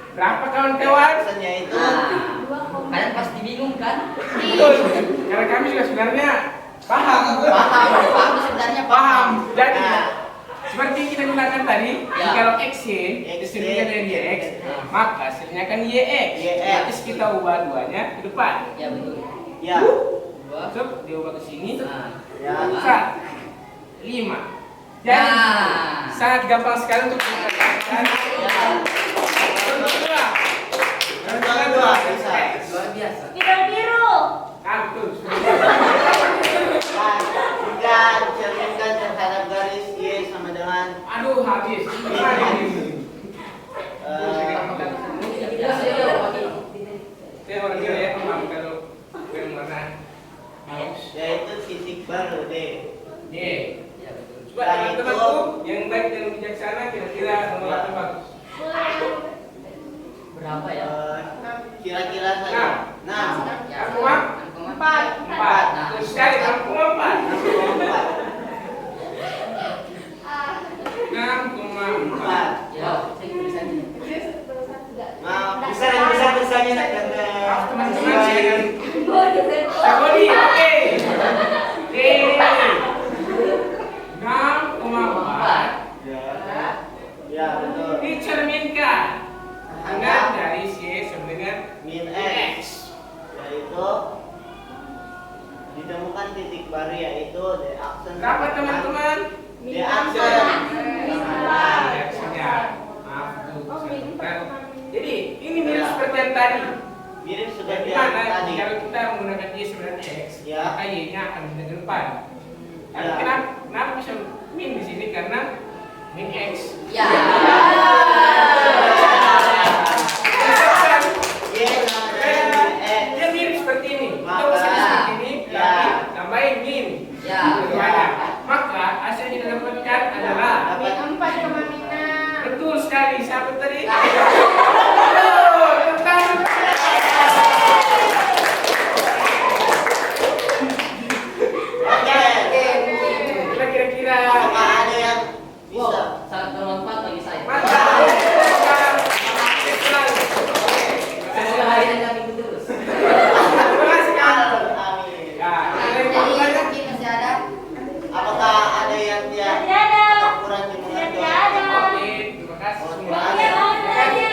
S4: berapa kawan-kawan?
S9: X-nya itu
S3: Nah, kalian pasti bingung kan?
S4: Betul. Karena kami juga sebenarnya paham.
S3: Paham sebenarnya
S4: Paham. Jadi
S9: Nah.
S4: seperti kita gunakan tadi,
S9: Ya.
S4: kalau XY
S9: XY
S4: disebutkan dengan YX, maka hasilnya kan YX.
S9: YX.
S4: Terus kita ubah duanya ke depan.
S3: Ya, betul.
S9: ya.
S4: Masuk, diubah ke sini.
S3: Nah,
S9: Ya.
S4: 5. Jadi
S3: Nah.
S4: sangat gampang sekali untuk dikerjakan. Contoh kedua.
S9: Contoh kedua bisa.
S3: luar biasa.
S7: Spiral biru.
S4: Betul.
S9: Nah, jika cerminkan terhadap garis Y sama dengan
S4: Aduh, habis. Gimana ini? Saya orang gila ya, maaf kalau yang mana.
S9: yaitu titik baru D.
S4: D. Coba teman-temanku yang baik dan bijaksana kira-kira nomor tebak.
S3: Berapa ya?
S9: Kira-kira saja. Nah,
S4: Aku mah 4. Terus sekali 6,4. 6,4.
S3: Ya, saya tulisan ini.
S9: maaf.
S1: Bisa tulisannya karena
S4: Maaf teman-teman saya kan. Sekali, oke. D. 6,4
S9: Ya, betul.
S4: dicerminkan dengan garis Y sama dengan
S9: Min
S4: X.
S9: X, yaitu ditemukan titik baru yaitu D aksen.
S4: Berapa teman-teman?
S9: D aksen.
S4: Reaksinya. Maaf tuh. Jadi ini mirip seperti yang tadi.
S9: Mirip seperti
S4: Di
S9: yang
S4: mana
S9: tadi.
S4: kalau kita menggunakan Y sama dengan X,
S9: Ya.
S4: maka Y-nya akan ke depan.
S9: Ya.
S4: Kenapa bisa min di sini? Karena min X.
S3: Ya.
S9: Y sama dengan Min X.
S4: Dia mirip seperti ini.
S9: Maka-
S4: Kita bisa seperti ini,
S9: Ya.
S4: tapi tambahin min.
S3: Ya.
S4: Bagaimana? Maka hasil yang didapatkan adalah
S9: Dapat
S8: 4 sama Mina.
S4: betul sekali. Siapa tadi? Oh, tentang.
S9: Oke.
S4: Kita kira-kira.
S9: Apakah ada yang bisa?
S3: Wow, sangat bermanfaat bagi saya.
S4: Mantap.
S3: Semoga hari ini kami terus.
S4: Terima kasih Kak.
S9: Amin.
S4: Ya, ada yang
S3: Jadi
S4: mau tanya?
S3: mungkin masih ada.
S9: Apakah ada yang tidak
S7: Tidak ada.
S9: atau kurang dimengerti?
S7: Tidak ada.
S4: Oke, terima kasih semua.
S7: Iya, mau tanya.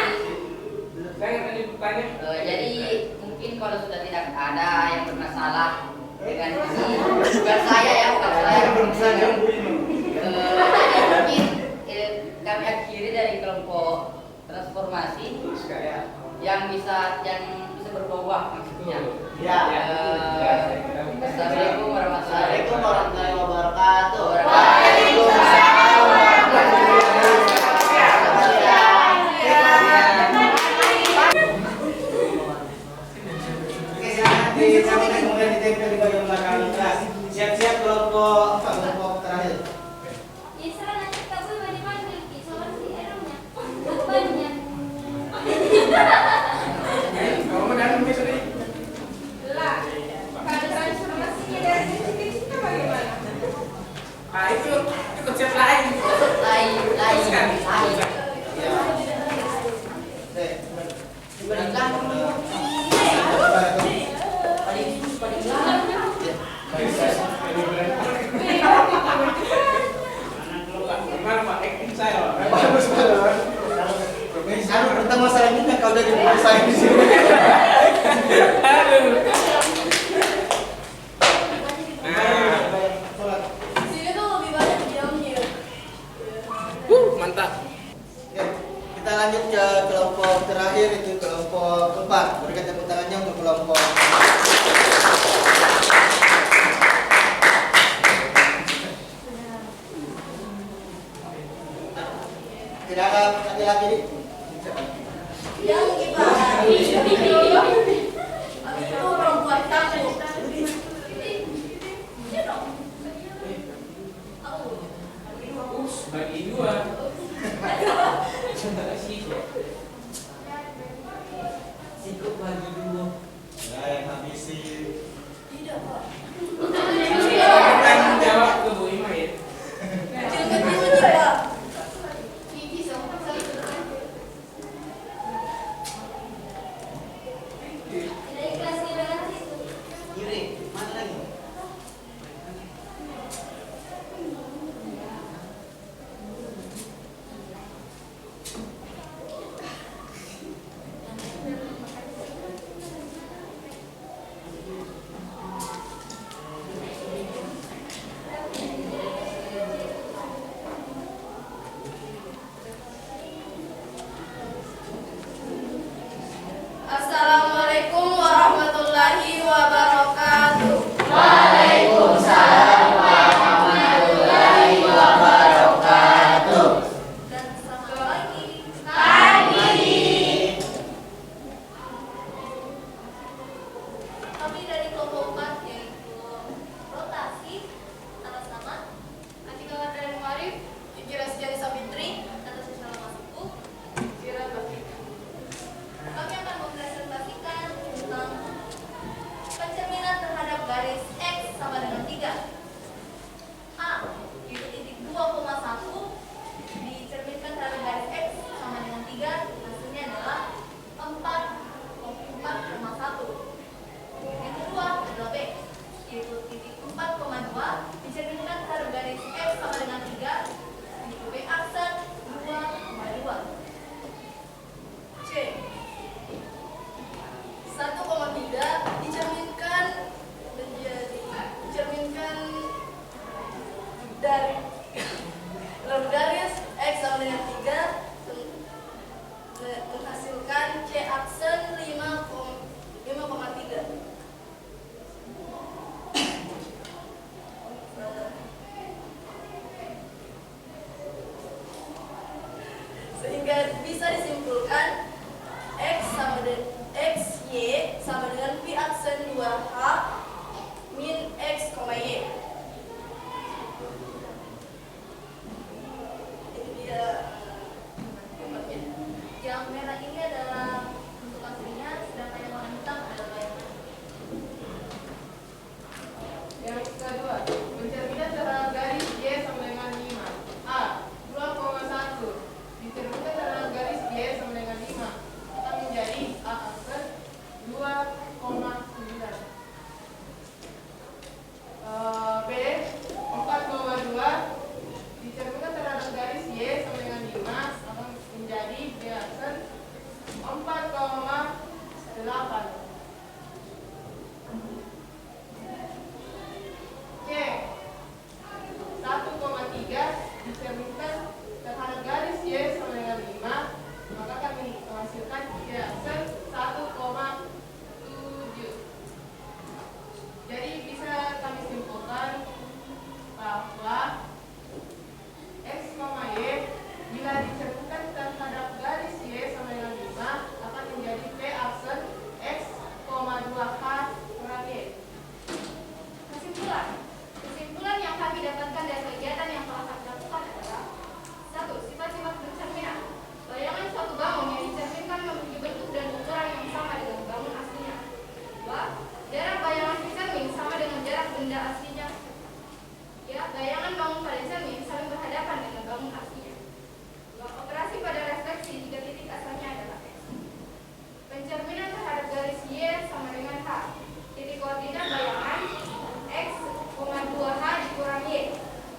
S4: Saya tadi bertanya.
S3: Jadi mungkin kalau sudah tidak ada yang bermasalah dengan ini, bukan saya ya, bukan saya. Jadi mungkin kami akhiri dari kelompok transformasi yang bisa berbuah maksudnya.
S9: Ya.
S3: Assalamualaikum warahmatullahi
S9: Assalamualaikum
S3: wabarakatuh.
S9: warahmatullahi wabarakatuh.
S7: Waalaikumsalam
S1: Oke, silakan disampaikan kemudian ditempel di bagian belakang kelas. Siap-siap kelompok terakhir.
S4: Kamu mau datang besok nih?
S8: Lah, kalau transformasinya dari sini ke sini bagaimana?
S4: Nah, itu konsep lain.
S3: Lain.
S4: Teruskan.
S3: Paling belakang.
S4: Gimana Pak? Acting saya Pak.
S1: Bagus banget. Anu pertama saya minta kau dari buku saya di sini.
S4: Aduh. Nah, mantap.
S1: Oke, kita lanjut ke kelompok terakhir itu kelompok keempat. Berikan tepuk tangannya untuk kelompok. Tidak ada laki-laki nih.
S4: Bagi dua.
S3: Sikut bagi dua.
S1: Ya, yang habisi.
S4: Tanggung jawab ke Bu Ima ya.
S9: Yuri, mana lagi?
S7: Kurang garis X sama dengan 3 menghasilkan C aksen 5,3. Sehingga bisa disimpulkan XY sama dengan P aksen 2H min X, Y. Ini dia gambarnya. Yang merah ini adalah bentuk aslinya, sedangkan yang warna hitam adalah bayangan.
S8: Yang kedua, pencerminan dalam garis Y sama dengan 5. A. 2,1 dicerminkan dalam garis Y sama dengan 5 akan menjadi A aksen 2,9. B. 4,2 dicerminkan dalam garis Y sama dengan 5 akan menjadi B aksen 4,8. C. 1,3 dicerminkan terhadap garis Y sama dengan 5 maka kami menghasilkan Y aksen 1,7. Jadi bisa kami simpulkan bahwa X, Y bila dicerminkan terhadap garis Y sama dengan 5 akan menjadi P aksen X, 2H kurang Y.
S7: Kesimpulan yang kami dapatkan dari kegiatan yang telah kami lakukan adalah: 1. Sifat-sifat pencerminan. Bayangan suatu bangun yang dicerminkan memiliki bentuk dan ukuran yang sama dengan bangun aslinya. 2. Jarak bayangan pencermin sama dengan jarak benda aslinya. Ya, bayangan bangun pada cermin saling berhadapan dengan bangun aslinya. 2. Operasi pada refleksi jika titik asalnya adalah X. Pencerminan terhadap garis Y sama dengan H. Titik koordinat bayangan X, 2H dikurang Y.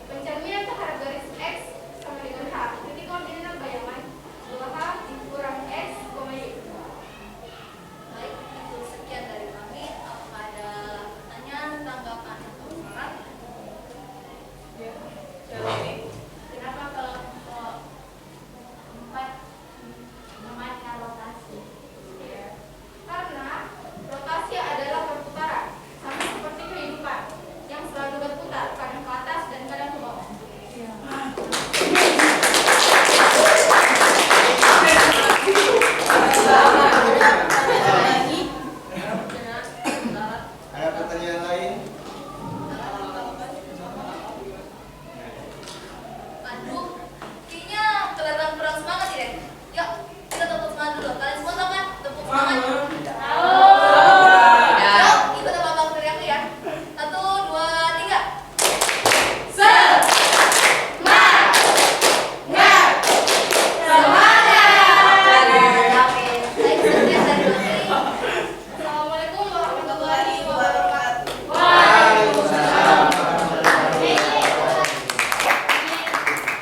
S7: Pencerminan terhadap garis X sama dengan H. Titik koordinat bayangan 2H dikurang X, Y. Baik, itu sekian dari kami. Apakah ada pertanyaan, tanggapan, atau saran?
S8: Ya.
S7: Kenapa kalau 4 namanya rotasi? Ya. Karena rotasi adalah perputaran, sama seperti kehidupan yang selalu berputar, kadang ke atas dan kadang ke bawah.
S1: Ada pertanyaan lain?
S7: Aduh, kayaknya kelihatan kurang semangat ya. Yuk, kita tepuk semangat dulu. Kalian semua tahu kan? Tepuk semangat. Yuk, ikut sama Bang teriak ya. 1, 2, 3. Assalamualaikum warahmatullahi wabarakatuh.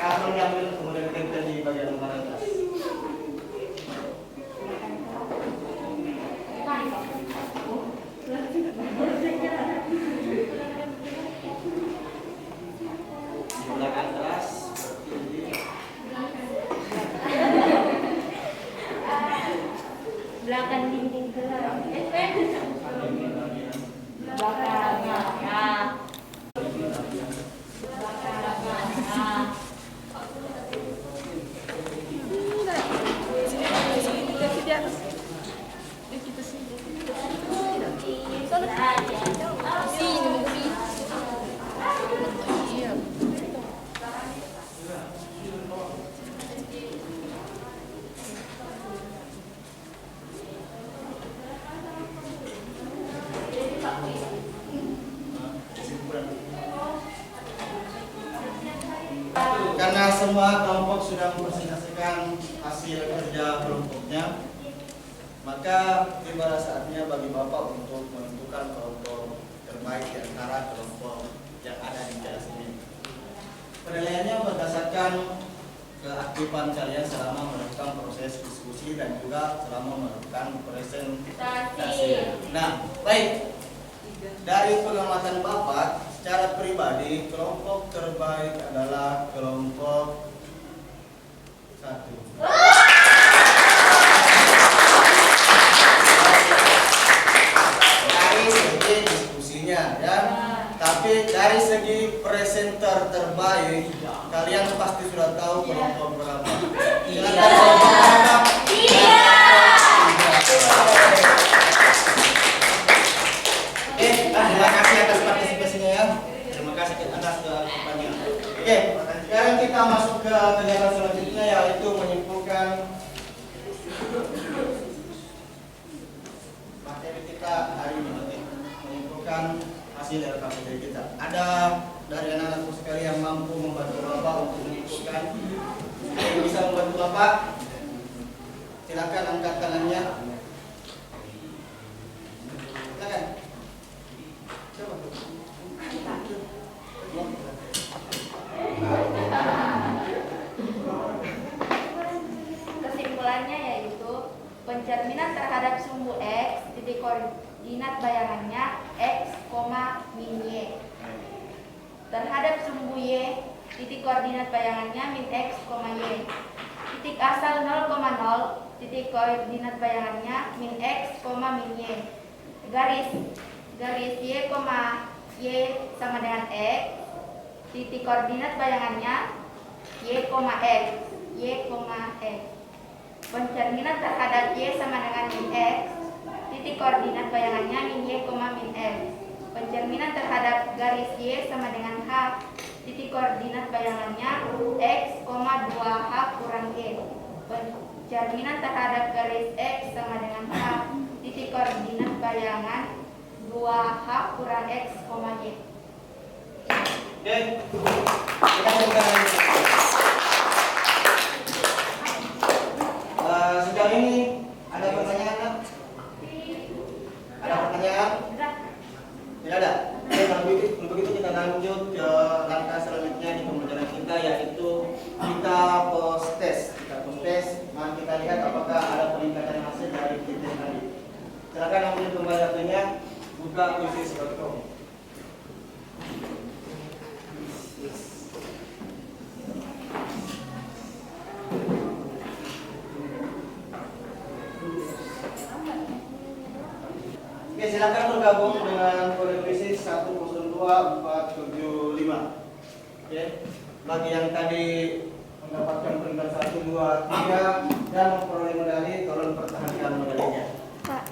S1: Kartu diambil kemudian ditempel di bagian lembaran atas. Di belakang kelas seperti ini.
S5: Belakang dinding kelas. Belakangnya.
S1: Karena semua kelompok sudah mempresentasikan hasil kerja kelompoknya, maka tiba saatnya bagi Bapak untuk menentukan kelompok terbaik di antara kelompok yang ada di kelas ini. Penilaiannya berdasarkan keaktifan kalian selama melakukan proses diskusi dan juga selama melakukan presentasi. Nah, baik. Dari pengamatan Bapak, secara pribadi kelompok terbaik adalah kelompok 1. Dari segi diskusinya ya, tapi dari segi presenter terbaik kalian pasti sudah tahu kelompok berapa. Silakan kelompok berapa? Terima kasih atas partisipasinya ya. Terima kasih atas kehidupannya. Oke, sekarang kita masuk ke kegiatan selanjutnya yaitu menyimpulkan materi kita hari ini. Menyimpulkan hasil LKPD kita. Ada dari anak-anakku sekalian yang mampu membantu Bapak untuk menyimpulkan? Ada yang bisa membantu Bapak? Silakan angkat tangannya. Silakan.
S7: Kesimpulannya yaitu pencerminan terhadap sumbu X titik koordinat bayangannya X, min Y. Terhadap sumbu Y titik koordinat bayangannya min X, Y. Titik asal 0,0 titik koordinat bayangannya min X, min Y. Garis Y, Y sama dengan X. Titik koordinat bayangannya Y, X. Y, X. Pencerminan terhadap Y sama dengan min X. Titik koordinat bayangannya min Y, min X. Pencerminan terhadap garis Y sama dengan H. Titik koordinat bayangannya X, 2H kurang Y. Pencerminan terhadap garis X sama dengan H. Titik koordinat bayangan 2H kurang X, Y.
S1: Oke, kita mulai. Sejauh ini ada pertanyaan kan? Ada pertanyaan? Tidak ada. Oke, kalau begitu kita lanjut ke langkah selanjutnya di pembelajaran kita yaitu kita post test. Mari kita lihat apakah ada peningkatan hasil dari kita tadi. Silakan ambil kembali waktunya, buka quizzes.com. Oke, silakan bergabung dengan kode krisis 102475. Oke, bagi yang tadi mendapatkan peringkat 1, 2, 3 dan memperoleh medali, tolong pertahankan medalinya.
S6: Pak,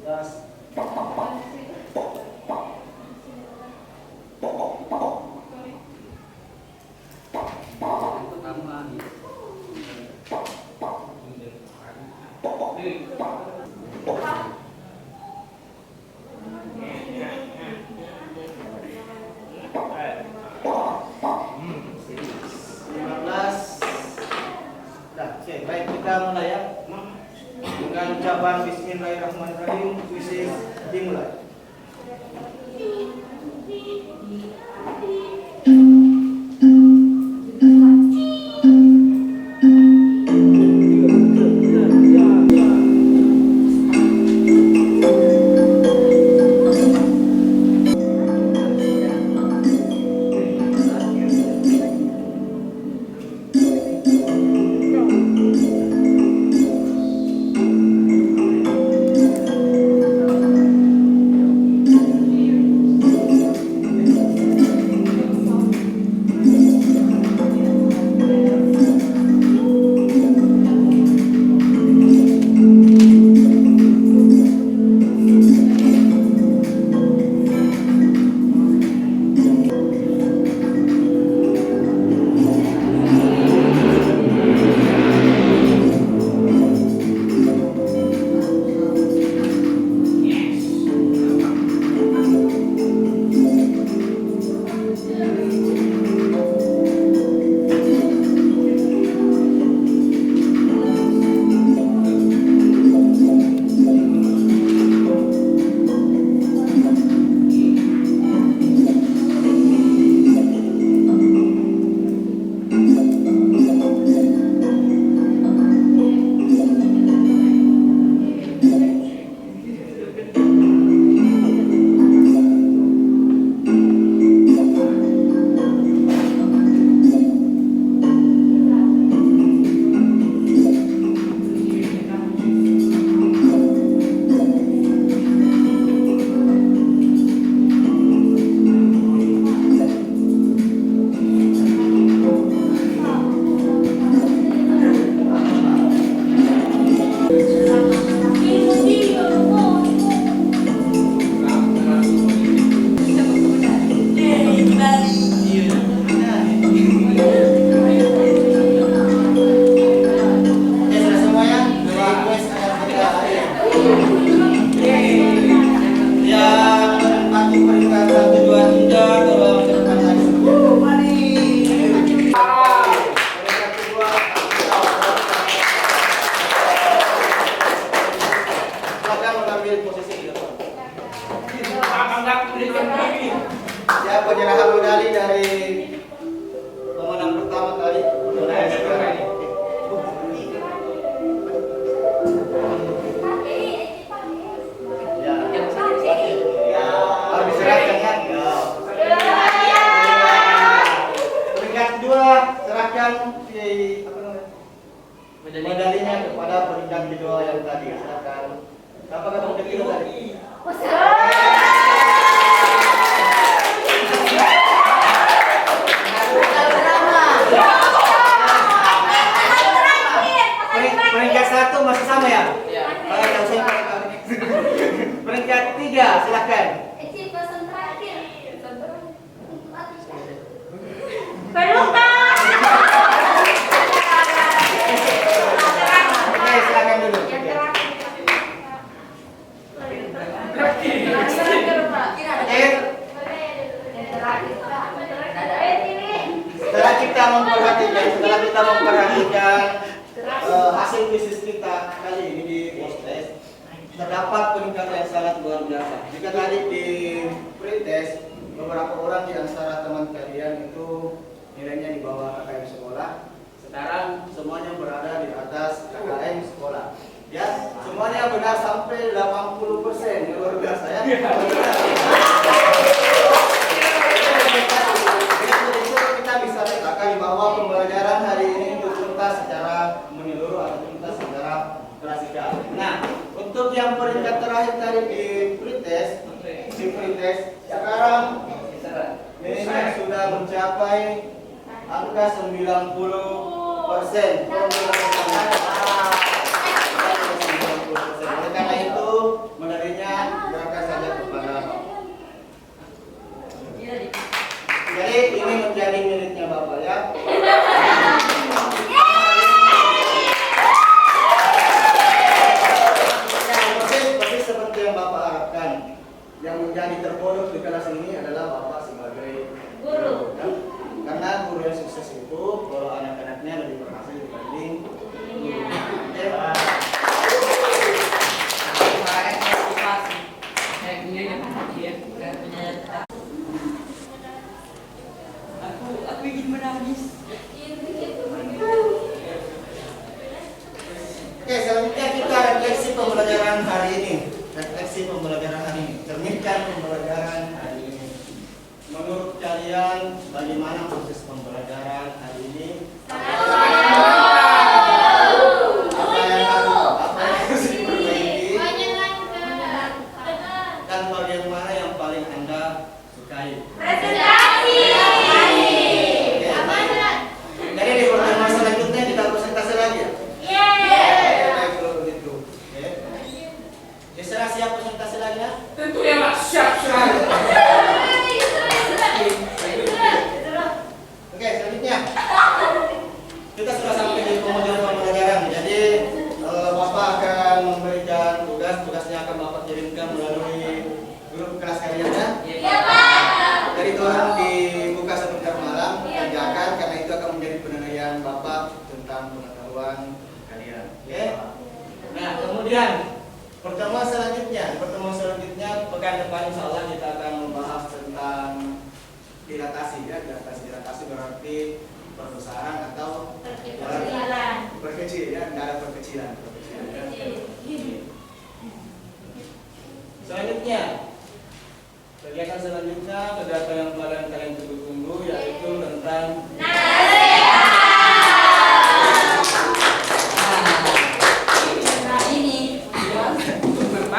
S1: Yes. Oke, baik, kita mulai ya. Dengan ucapan Bismillahirrahmanirrahim, kuisis dimulai. Ya, penyerahan medali dari pemenang pertama kali. Ya, harus diserahkan kan? Peringkat kedua, serahkan medalinya kepada peringkat kedua yang tadi. Serahkan. Apakah peringkat kedua tadi? Peringkat satu masih sama ya?
S3: Iya.
S1: Peringkat tiga, silakan. Oke, silakan dulu. Setelah kita memperhatikan hasil bisnis kita kali ini di post-test, terdapat peningkatan yang sangat luar biasa. Jika tadi di pre-test beberapa orang di antara teman kalian itu nilainya di bawah KKM sekolah, sekarang semuanya berada di atas KKM sekolah. Ya, semuanya benar sampai 80%, luar biasa ya. Kita bisa katakan bahwa pembelajaran hari ini tuntas secara menyeluruh atau tuntas secara klasikal. Nah, untuk yang peringkat terakhir tadi di pretest, sekarang nilainya sudah mencapai angka 90%. Oleh karena itu, medalinya serahkan saja kepada Bapak. Jadi ini menjadi miliknya Bapak ya. Persis seperti yang Bapak harapkan. Yang menjadi terpodok di kelas ini adalah Bapak sebagai guru. Ya? Karena guru yang sukses itu kalau anak-anaknya lebih berhasil dibanding guru.
S3: Aku ingin menangis.
S1: Oke, selanjutnya kita refleksi pembelajaran hari ini. Cerminkan pembelajaran hari ini. Menurut kalian bagaimana proses pembelajaran hari ini? Apa yang harus diperbaiki? Dan bagian mana yang paling Anda sukai? Jadi di pertemuan selanjutnya kita presentasi lagi ya? Baik, kalau begitu. Oke. Diserah siap presentasi lagi ya?
S4: Tentunya Mas, siap sekali.
S1: Oke, selanjutnya kita sudah sampai di penghujung pembelajaran. Jadi Bapak akan memberikan tugasnya akan Bapak kirimkan melalui grup kelas kalian ya?
S7: Iya, Pak.
S1: Jadi tolong dibuka sebentar malam, kerjakan karena itu akan menjadi penilaian Bapak tentang pengetahuan kalian. Oke? Nah, kemudian pertemuan selanjutnya pekan depan insya Allah kita akan membahas tentang dilatasi ya. Dilatasi berarti perbesaran atau perkecil ya, nggak ada perkecilan ya. Selanjutnya kegiatan selanjutnya kegiatan yang paling kalian tunggu yaitu tentang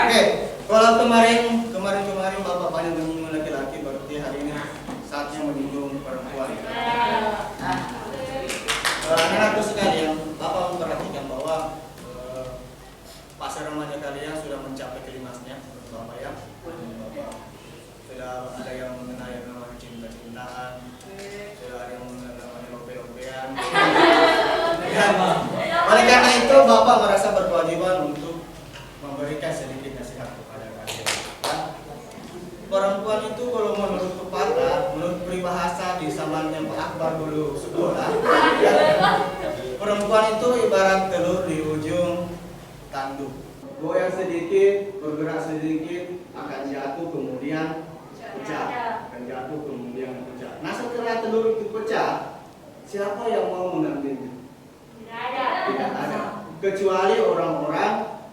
S1: Oke, kalau kemarin Bapak banyak menyinggung laki-laki, berarti hari ini saatnya menyinggung perempuan. Anak-anakku sekalian, Bapak memperhatikan bahwa fase remaja kalian sudah mencapai klimaksnya, Bapak ya. Sudah ada yang mengenai namanya cinta-cintaan, sudah ada yang mengenai namanya lope-lopean. Oleh karena itu, Bapak merasa berkewajiban untuk memberikan sedikit nasihat kepada kalian. Ya. Perempuan itu kalau menurut pepatah, menurut peribahasa di zamannya Pak Akbar dulu sekolah, ya, perempuan itu ibarat telur di ujung tanduk. Goyang sedikit, bergerak sedikit, akan jatuh kemudian pecah, akan jatuh kemudian pecah. Nah setelah telur itu pecah, siapa yang mau mengambilnya? Tidak ada. Kecuali orang-orang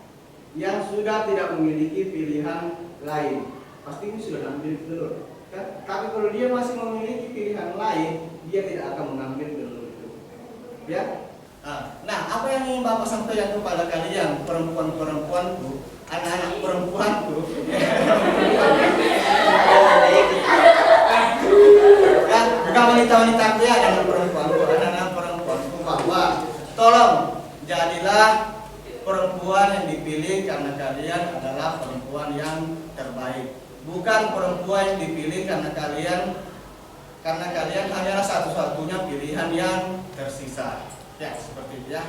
S1: yang sudah tidak memiliki pilihan lain. Pasti ini sudah ambil telur. Kan? Tapi kalau dia masih memiliki pilihan lain, dia tidak akan mengambil telur itu. Ya. Nah, apa yang ingin Bapak sampaikan kepada kalian, perempuan-perempuanku, anak-anak perempuanku, kan? Bukan wanita-wanitaku ya, anak-anak perempuanku, anak-anak perempuanku, bahwa tolong jadilah perempuan yang dipilih karena kalian adalah perempuan yang terbaik, bukan perempuan yang dipilih karena kalian hanyalah satu-satunya pilihan yang tersisa. Ya, seperti itu ya.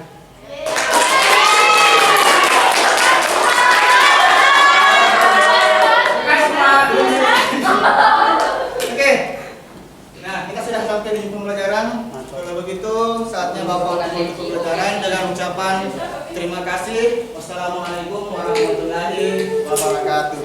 S1: Oke. Nah, kita sudah sampai di pembelajaran. Kalau begitu, saatnya Bapak menutup pembelajaran dengan ucapan terima kasih. Wassalamualaikum warahmatullahi wabarakatuh.